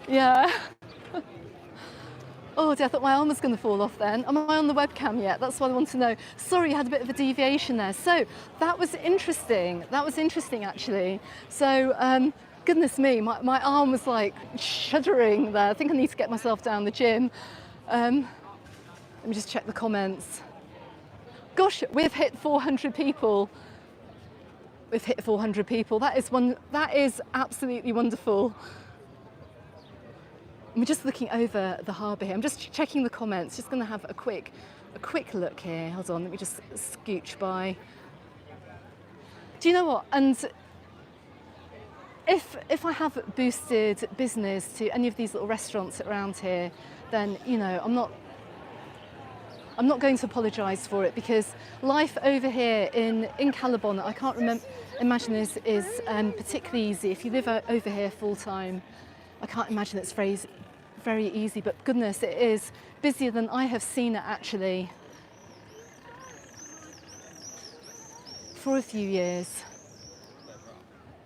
Yeah. Oh dear, I thought my arm was going to fall off then. Am I on the webcam yet? That's what I want to know. Sorry, I had a bit of a deviation there. So that was interesting. That was interesting, actually. So, goodness me, my arm was like shuddering there. I think I need to get myself down the gym. Let me just check the comments. Gosh, we've hit 400 people. We've hit 400 people. That is absolutely wonderful. I'm just looking over the harbour here. I'm just checking the comments. Just going to have a quick a quick look here. Hold on, let me just scooch by. Do you know what? And if I have boosted business to any of these little restaurants around here, then, you know, I'm not going to apologise for it, because life over here in Cala Bona, I can't imagine this is particularly easy. If you live over here full time, I can't imagine it's very easy, but goodness, it is busier than I have seen it actually for a few years.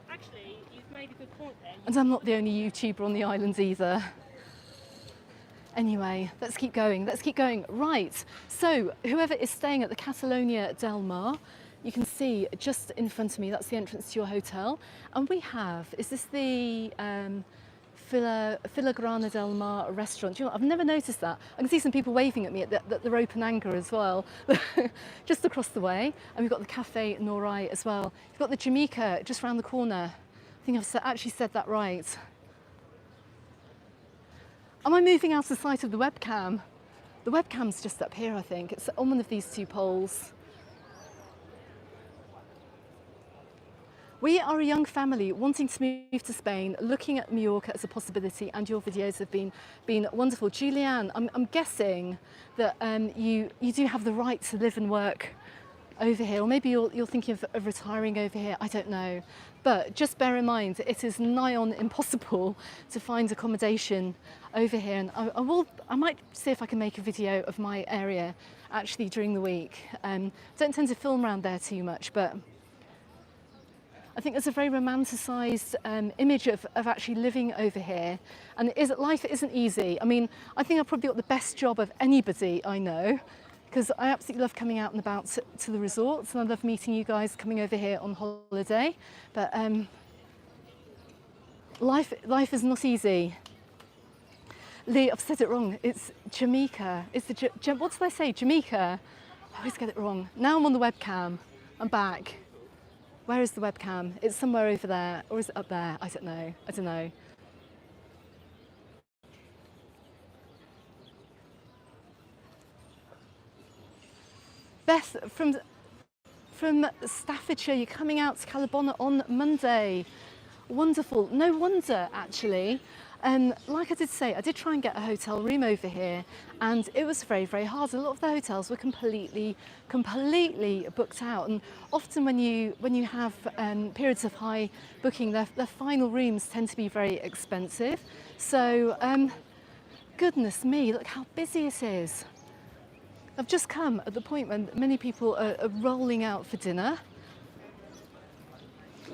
Actually, you've made a good point there. And I'm not the only YouTuber on the island either. Anyway, let's keep going. Right, so whoever is staying at the Catalonia del Mar, you can see just in front of me, that's the entrance to your hotel. And we have, is this the Filigrana del Mar restaurant? Do you know what? I've never noticed that. I can see some people waving at me at the open anchor as well, just across the way. And we've got the Cafe Norai as well. You've got the Jamaica just around the corner. I think I've actually said that right. Am I moving out of sight of the webcam? The webcam's just up here, I think. It's on one of these two poles. We are a young family wanting to move to Spain, looking at Mallorca as a possibility, and your videos have been wonderful. Julianne, I'm guessing that you do have the right to live and work over here, or maybe you're thinking of retiring over here, I don't know. But just bear in mind, it is nigh on impossible to find accommodation over here. And I might see if I can make a video of my area actually during the week. Don't tend to film around there too much, but I think there's a very romanticised image of actually living over here. And life isn't easy. I mean, I think I've probably got the best job of anybody I know, because I absolutely love coming out and about to the resorts, and I love meeting you guys coming over here on holiday. But life is not easy. Lee, I've said it wrong. It's Jamaica. It's what did I say? Jamaica. I always get it wrong. Now I'm on the webcam. I'm back. Where is the webcam? It's somewhere over there, or is it up there? I don't know. Beth from Staffordshire, you're coming out to Cala Bona on Monday. Wonderful. No wonder, actually. Like I did say, I did try and get a hotel room over here, and it was very, very hard. A lot of the hotels were completely booked out, and often when you have periods of high booking, their final rooms tend to be very expensive. So, goodness me, look how busy it is. I've just come at the point when many people are rolling out for dinner.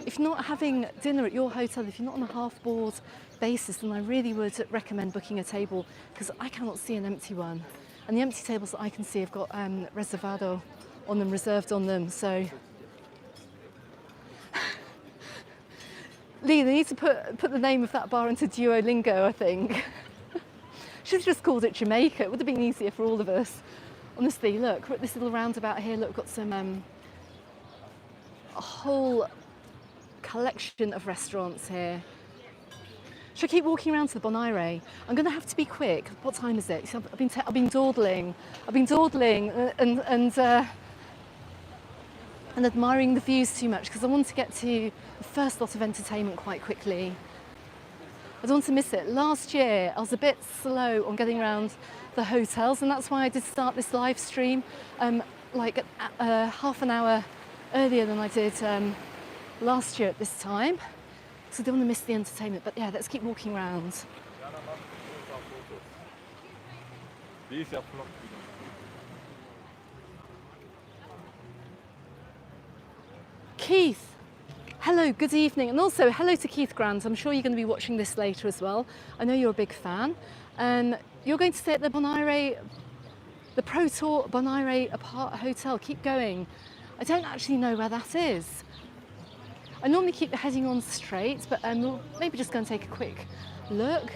If you're not having dinner at your hotel, if you're not on a half-board basis, then I really would recommend booking a table, because I cannot see an empty one. And the empty tables that I can see have got reservado on them, reserved on them, so. Lee, they need to put the name of that bar into Duolingo, I think. Should have just called it Jamaica. It would have been easier for all of us. Honestly, look, we're at this little roundabout here. Look, we've got some a whole collection of restaurants here. Should I keep walking around to the Bonaire? I'm going to have to be quick. What time is it? So I've been dawdling. And admiring the views too much, because I want to get to the first lot of entertainment quite quickly. I don't want to miss it. Last year, I was a bit slow on getting around the hotels, and that's why I did start this live stream like half an hour earlier than I did last year at this time. So I don't want to miss the entertainment, but yeah, let's keep walking around. Keith, hello, good evening, and also hello to Keith Grant. I'm sure you're going to be watching this later as well. I know you're a big fan. You're going to stay at the Bonaire, the Pro Tour Bonaire Apart Hotel. Keep going. I don't actually know where that is. I normally keep heading on straight, but we'll maybe just go and take a quick look.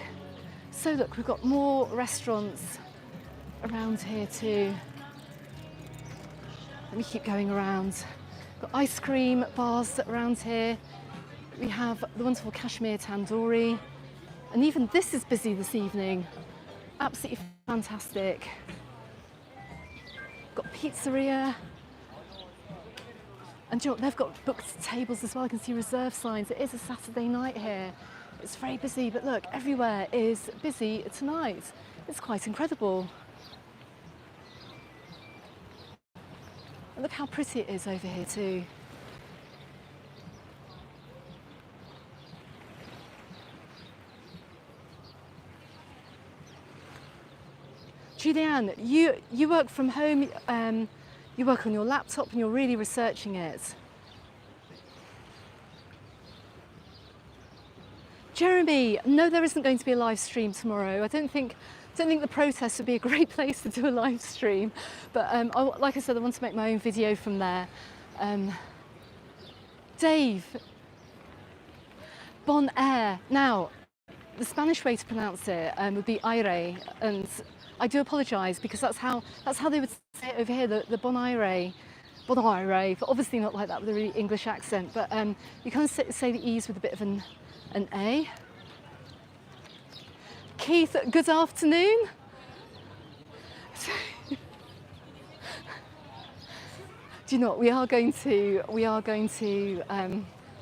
So look, we've got more restaurants around here too. Let me keep going around. Got ice cream bars around here. We have the wonderful Kashmir Tandoori. And even this is busy this evening. Absolutely fantastic. Got pizzeria. And do you know what? They've got booked tables as well. I can see reserve signs. It is a Saturday night here. It's very busy, but look, everywhere is busy tonight. It's quite incredible. And look how pretty it is over here too. Julianne, you work from home, you work on your laptop and you're really researching it. Jeremy, no, there isn't going to be a live stream tomorrow. I don't think the protest would be a great place to do a live stream, but like I said, I want to make my own video from there. Dave, Bon Air. Now, the Spanish way to pronounce it would be aire, and I do apologise because that's how they would say it over here, the Bon Aire, but obviously not like that with a really English accent. But you kind of say the E's with a bit of an A. Keith, good afternoon. Do you know what? We are going to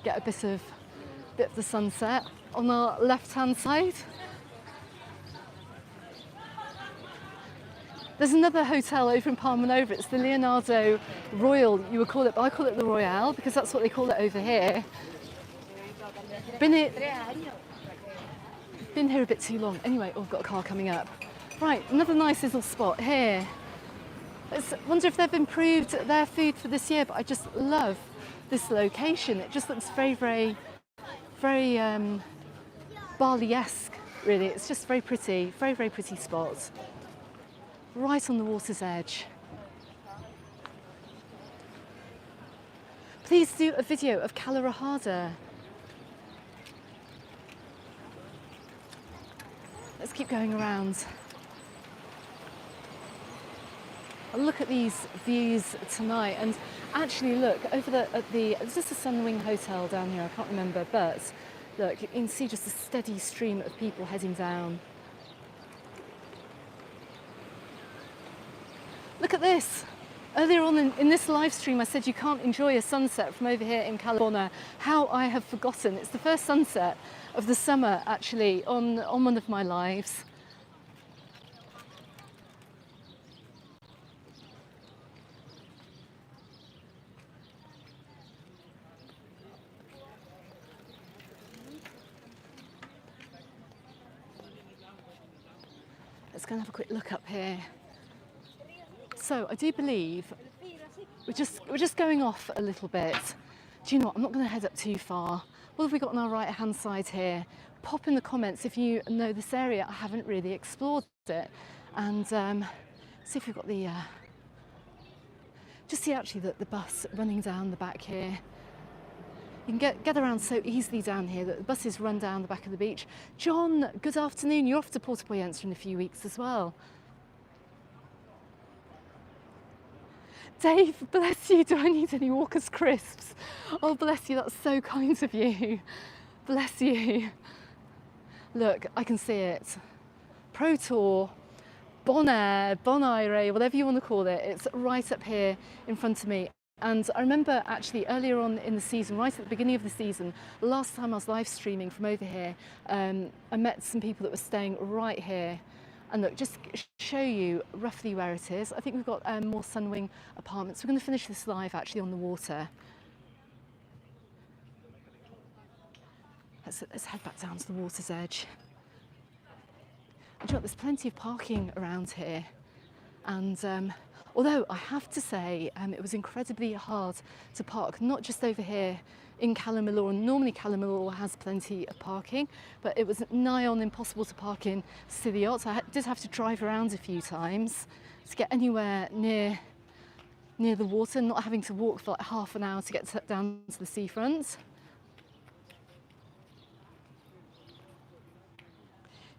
get a bit of the sunset on our left-hand side. There's another hotel over in Palma Nova. It's the Leonardo Royal, you would call it, but I call it the Royale because that's what they call it over here. Been here a bit too long. Anyway, oh, I've got a car coming up. Right, another nice little spot here. I wonder if they've improved their food for this year, but I just love this location. It just looks very, very, very Bali-esque, really. It's just very pretty, very, very pretty spot. Right on the water's edge. Please do a video of Cala Millor. Let's keep going around. Look at these views tonight, and actually look over at the, is this a Sunwing Hotel down here? I can't remember, but look, you can see just a steady stream of people heading down. Look at this. Earlier on in this live stream, I said you can't enjoy a sunset from over here in Cala Bona. How I have forgotten. It's the first sunset of the summer, actually, on one of my lives. Let's go and have a quick look up here. So I do believe we're just going off a little bit. Do you know what? I'm not going to head up too far. What have we got on our right hand side here? Pop in the comments if you know this area. I haven't really explored it. And see if we've got the, just see actually the bus running down the back here. You can get around so easily down here that the buses run down the back of the beach. John, good afternoon. You're off to Puerto Poyensa in a few weeks as well. Dave, bless you. Do I need any Walker's crisps? Oh, bless you. That's so kind of you. Bless you. Look, I can see it. Pro Tour, Bon Air, Bon Aire, whatever you want to call it. It's right up here in front of me. And I remember actually earlier on in the season, right at the beginning of the season, the last time I was live streaming from over here, I met some people that were staying right here. And look, just show you roughly where it is. I think we've got more Sunwing apartments. We're going to finish this live actually on the water. Let's head back down to the water's edge. And you know what, there's plenty of parking around here. And although I have to say it was incredibly hard to park, not just over here in Cala Millor. Normally Cala Millor has plenty of parking, but it was nigh on impossible to park in City Yachts. I did have to drive around a few times to get anywhere near the water, not having to walk for like half an hour to get down to the seafront.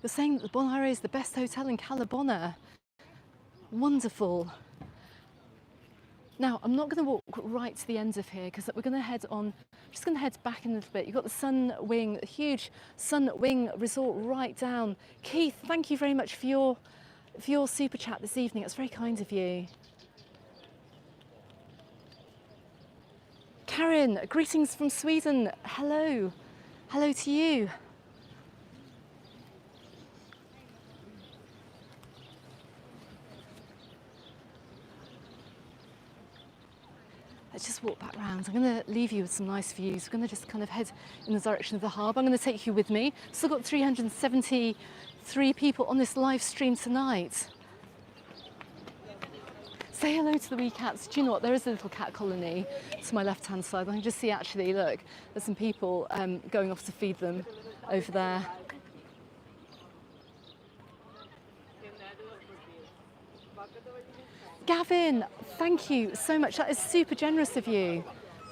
You're saying that the Bon Aire is the best hotel in Cala Bona. Wonderful. Now, I'm not going to walk right to the end of here because we're going to head on, just going to head back in a little bit. You've got the Sunwing, the huge Sunwing resort right down. Keith, thank you very much for your super chat this evening. It's very kind of you. Karen, greetings from Sweden. Hello. Hello to you. Let's just walk back round. I'm going to leave you with some nice views. We're going to just kind of head in the direction of the harbour. I'm going to take you with me. Still got 373 people on this live stream tonight. Say hello to the wee cats. Do you know what? There is a little cat colony to my left-hand side. I can just see actually, look, there's some people going off to feed them over there. Gavin, thank you so much. That is super generous of you.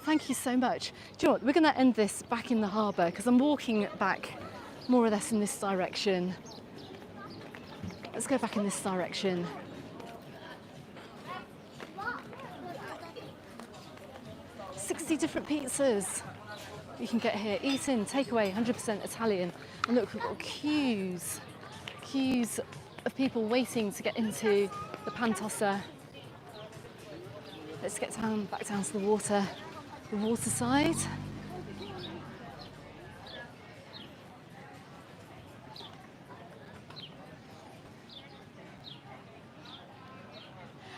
Thank you so much. Do you know what? We're going to end this back in the harbour because I'm walking back more or less in this direction. Let's go back in this direction. Different pizzas you can get here. Eat in, takeaway, 100% Italian. And look, we've got queues of people waiting to get into the Pantosa. Let's get back down to the water side.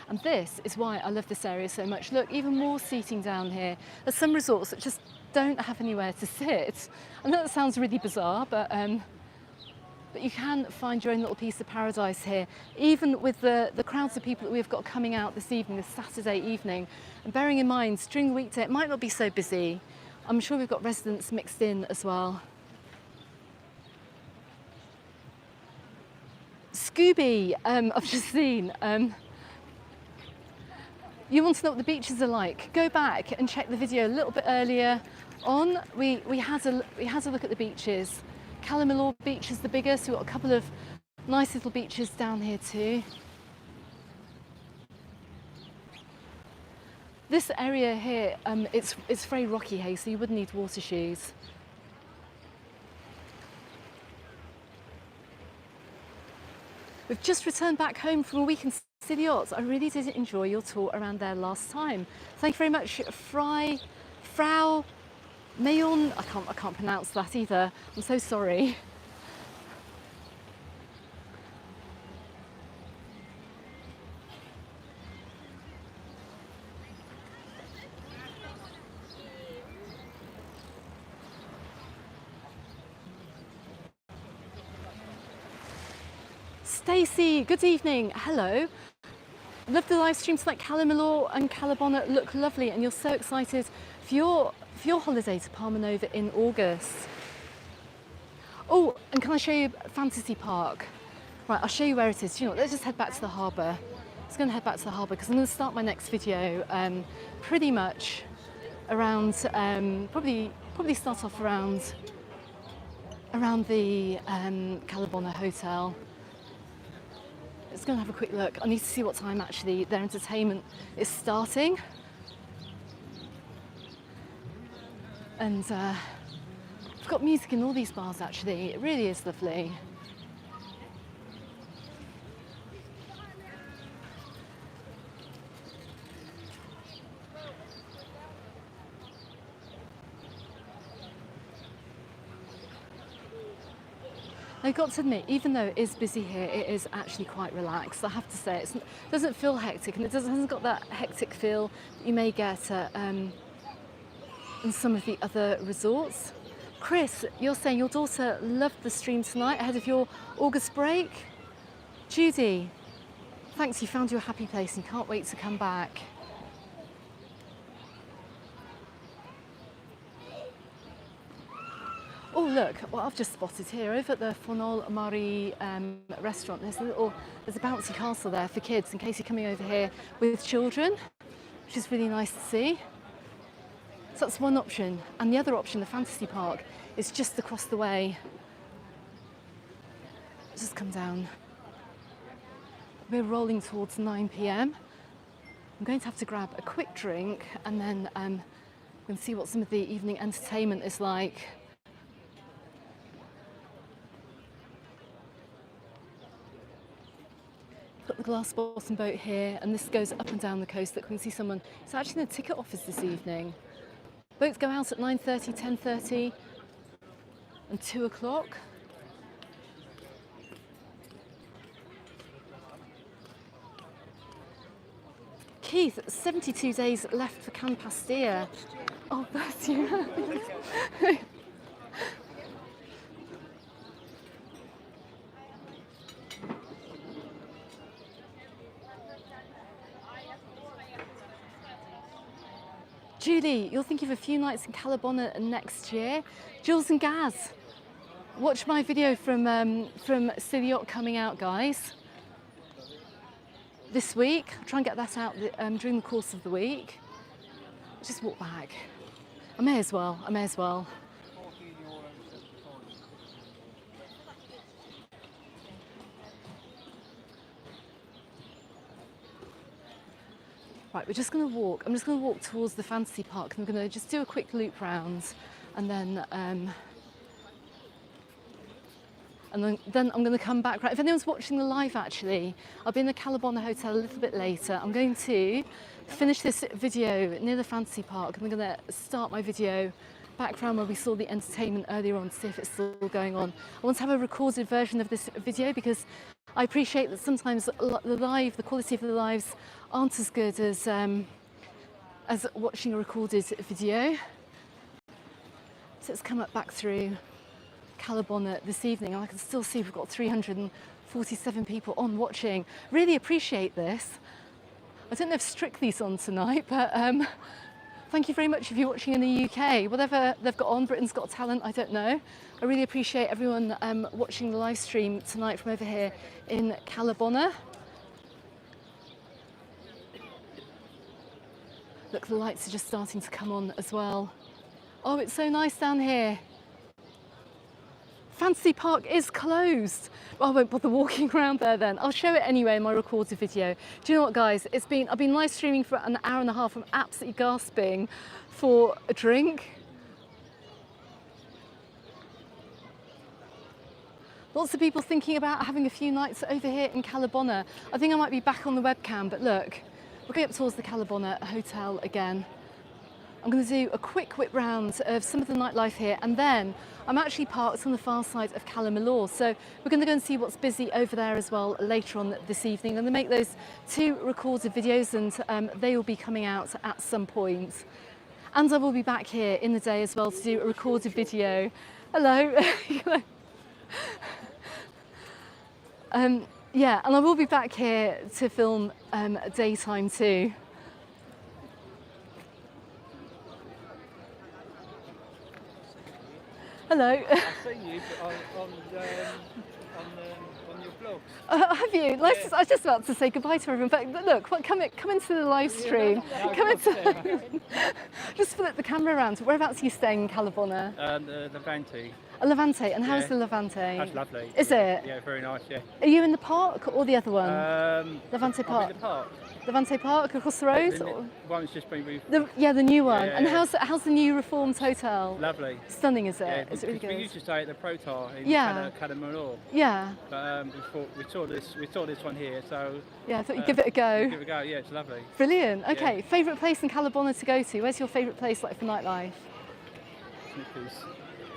And this is why I love this area so much. Look, even more seating down here. There's some resorts that just don't have anywhere to sit. I know that sounds really bizarre, but you can find your own little piece of paradise here, even with the crowds of people that we've got coming out this evening, this Saturday evening. And bearing in mind, during the weekday, it might not be so busy. I'm sure we've got residents mixed in as well. Scooby, I've just seen. You want to know what the beaches are like? Go back and check the video a little bit earlier on. We had a look at the beaches. Cala Millor beach is the biggest. We've got a couple of nice little beaches down here too. This area here, it's very rocky here, so you would need water shoes. We've just returned back home from a week in City Yachts. I really did enjoy your tour around there last time. Thank you very much, Frau Mayon. I can't pronounce that either. I'm so sorry. Stacey, good evening. Hello. Love the live stream tonight. Cala Millor and Cala Bona look lovely, and you're so excited for your holiday to Palma Nova in August. Oh, and can I show you Fantasy Park? Right, I'll show you where it is. Do you know what? Let's just head back to the harbour. Just going to head back to the harbour because I'm going to start my next video pretty much around probably start off around the Cala Bona hotel. Let's go and have a quick look. I need to see what time actually their entertainment is starting. And we've got music in all these bars actually. It really is lovely. I've got to admit, even though it is busy here, it is actually quite relaxed. I have to say, it doesn't feel hectic, and it hasn't got that hectic feel that you may get in some of the other resorts. Chris, you're saying your daughter loved the stream tonight ahead of your August break. Judy, thanks, you found your happy place and can't wait to come back. Oh look, what I've just spotted here over at the Fonol Mari restaurant, there's a bouncy castle there for kids in case you're coming over here with children, which is really nice to see. So that's one option, and the other option, the Fantasy Park, is just across the way. Just come down. We're rolling towards 9 p.m. I'm going to have to grab a quick drink and then we can see what some of the evening entertainment is like. Got the glass bottom boat here, and this goes up and down the coast. Look, we can see someone. It's actually in the ticket office this evening. Boats go out at 9:30, 10:30 and 2 o'clock. Keith, 72 days left for Can Pastilla. Oh, bless you. Julie, you're thinking of a few nights in Cala Bona next year. Jules and Gaz, watch my video from Silly Yacht coming out, guys. This week, I'll try and get that out during the course of the week. Just walk back. I may as well. Right, we're just going to walk. I'm just going to walk towards the fantasy park and I'm going to just do a quick loop round and then I'm going to come back. Right, if anyone's watching the live actually, I'll be in the Cala Bona hotel a little bit later. I'm going to finish this video near the fantasy park and I'm going to start my video back around where we saw the entertainment earlier on to see if it's still going on. I want to have a recorded version of this video because I appreciate that sometimes the quality of the lives aren't as good as watching a recorded video. So let's come up back through Cala Bona this evening and I can still see we've got 347 people on watching. Really appreciate this. I don't know if Strictly's on tonight, but thank you very much if you're watching in the UK. Whatever they've got on, Britain's Got Talent, I don't know. I really appreciate everyone watching the live stream tonight from over here in Cala Bona. Look, the lights are just starting to come on as well. Oh, it's so nice down here. Fantasy Park is closed. Well, I won't bother walking around there then. I'll show it anyway in my recorded video. Do you know what, guys? I've been live streaming for an hour and a half. I'm absolutely gasping for a drink. Lots of people thinking about having a few nights over here in Cala Bona. I think I might be back on the webcam, but look, we're going up towards the Cala Bona hotel again. I'm going to do a quick whip round of some of the nightlife here and then I'm actually parked on the far side of Cala Millor, so we're going to go and see what's busy over there as well later on this evening. I'm going to make those 2 recorded videos and they will be coming out at some point. And I will be back here in the day as well to do a recorded video. Hello. Yeah, and I will be back here to film daytime too. Hello. I've seen you on your vlogs. Have you? Nice. I was just about to say goodbye to everyone, but look, come into the live stream. Just flip the camera around. Whereabouts are you staying in Cala Bona? Levante. A Levante, and how's the Levante? That's lovely. Is it? Yeah, very nice, yeah. Are you in the park or the other one? Levante I'm Park? in the park. Levante Park across the road? The one's just been moved. The new one. Yeah, and yeah. how's the new reformed hotel? Lovely. Stunning, is it? Yeah, Is it really we good? used to stay at the Protar in Yeah. Cala Millor. Yeah. But we saw this one here, so Yeah, I thought you'd give it a go. give it a go. Yeah, it's lovely. Brilliant. Okay, Yeah. favourite place in Cala Bona to go to? Where's your favourite place like for nightlife? Smithy's.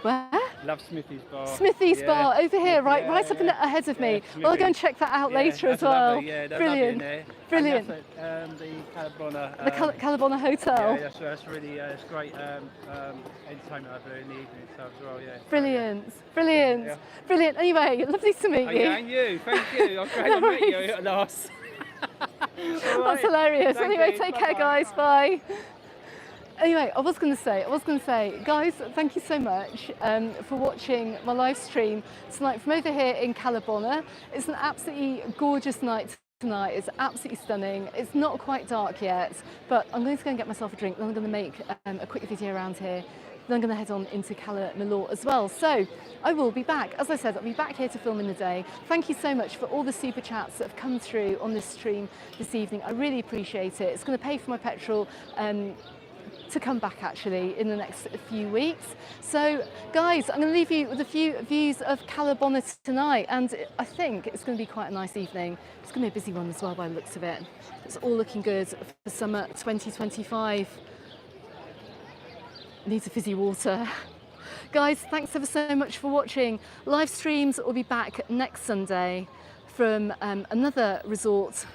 Where? Love Smithy's bar. Smithy's Yeah. Bar over here, right, Yeah, right up yeah. ahead of me. Yeah, Well, I'll go and Smithy's. check that out Yeah, later as that's well. Lovely. Yeah, they're Brilliant. lovely in there. Brilliant. And that's at, the Cala Bona. The Cala Bona Hotel. Yeah, that's really it's great entertainment over there in the evening so as well. Yeah. Brilliant, brilliant, Yeah. brilliant. Anyway, lovely to meet Oh, you. yeah, and you. Thank you. I'm glad No to meet you worries. at last. That's hilarious. Thank Anyway, you. take care, Bye-bye. guys. Bye. Anyway, I was going to say, guys, thank you so much for watching my live stream tonight from over here in Cala Bona. It's an absolutely gorgeous night tonight. It's absolutely stunning. It's not quite dark yet, but I'm going to go and get myself a drink. Then I'm going to make a quick video around here. Then I'm going to head on into Cala Millor as well. So I will be back. As I said, I'll be back here to film in the day. Thank you so much for all the super chats that have come through on this stream this evening. I really appreciate it. It's going to pay for my petrol to come back actually in the next few weeks. So guys, I'm going to leave you with a few views of Cala Bona tonight, and I think it's going to be quite a nice evening. It's going to be a busy one as well by the looks of it. It's all looking good for summer 2025. needs a fizzy water. Guys, thanks ever so much for watching. Live streams will be back next Sunday from another resort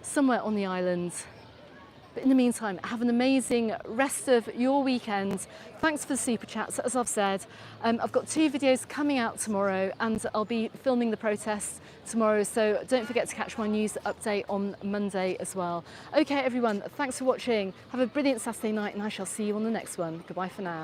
somewhere on the island. But in the meantime, have an amazing rest of your weekend. Thanks for the super chats, as I've said. I've got 2 videos coming out tomorrow and I'll be filming the protests tomorrow, so don't forget to catch my news update on Monday as well. Okay everyone, thanks for watching. Have a brilliant Saturday night and I shall see you on the next one. Goodbye for now.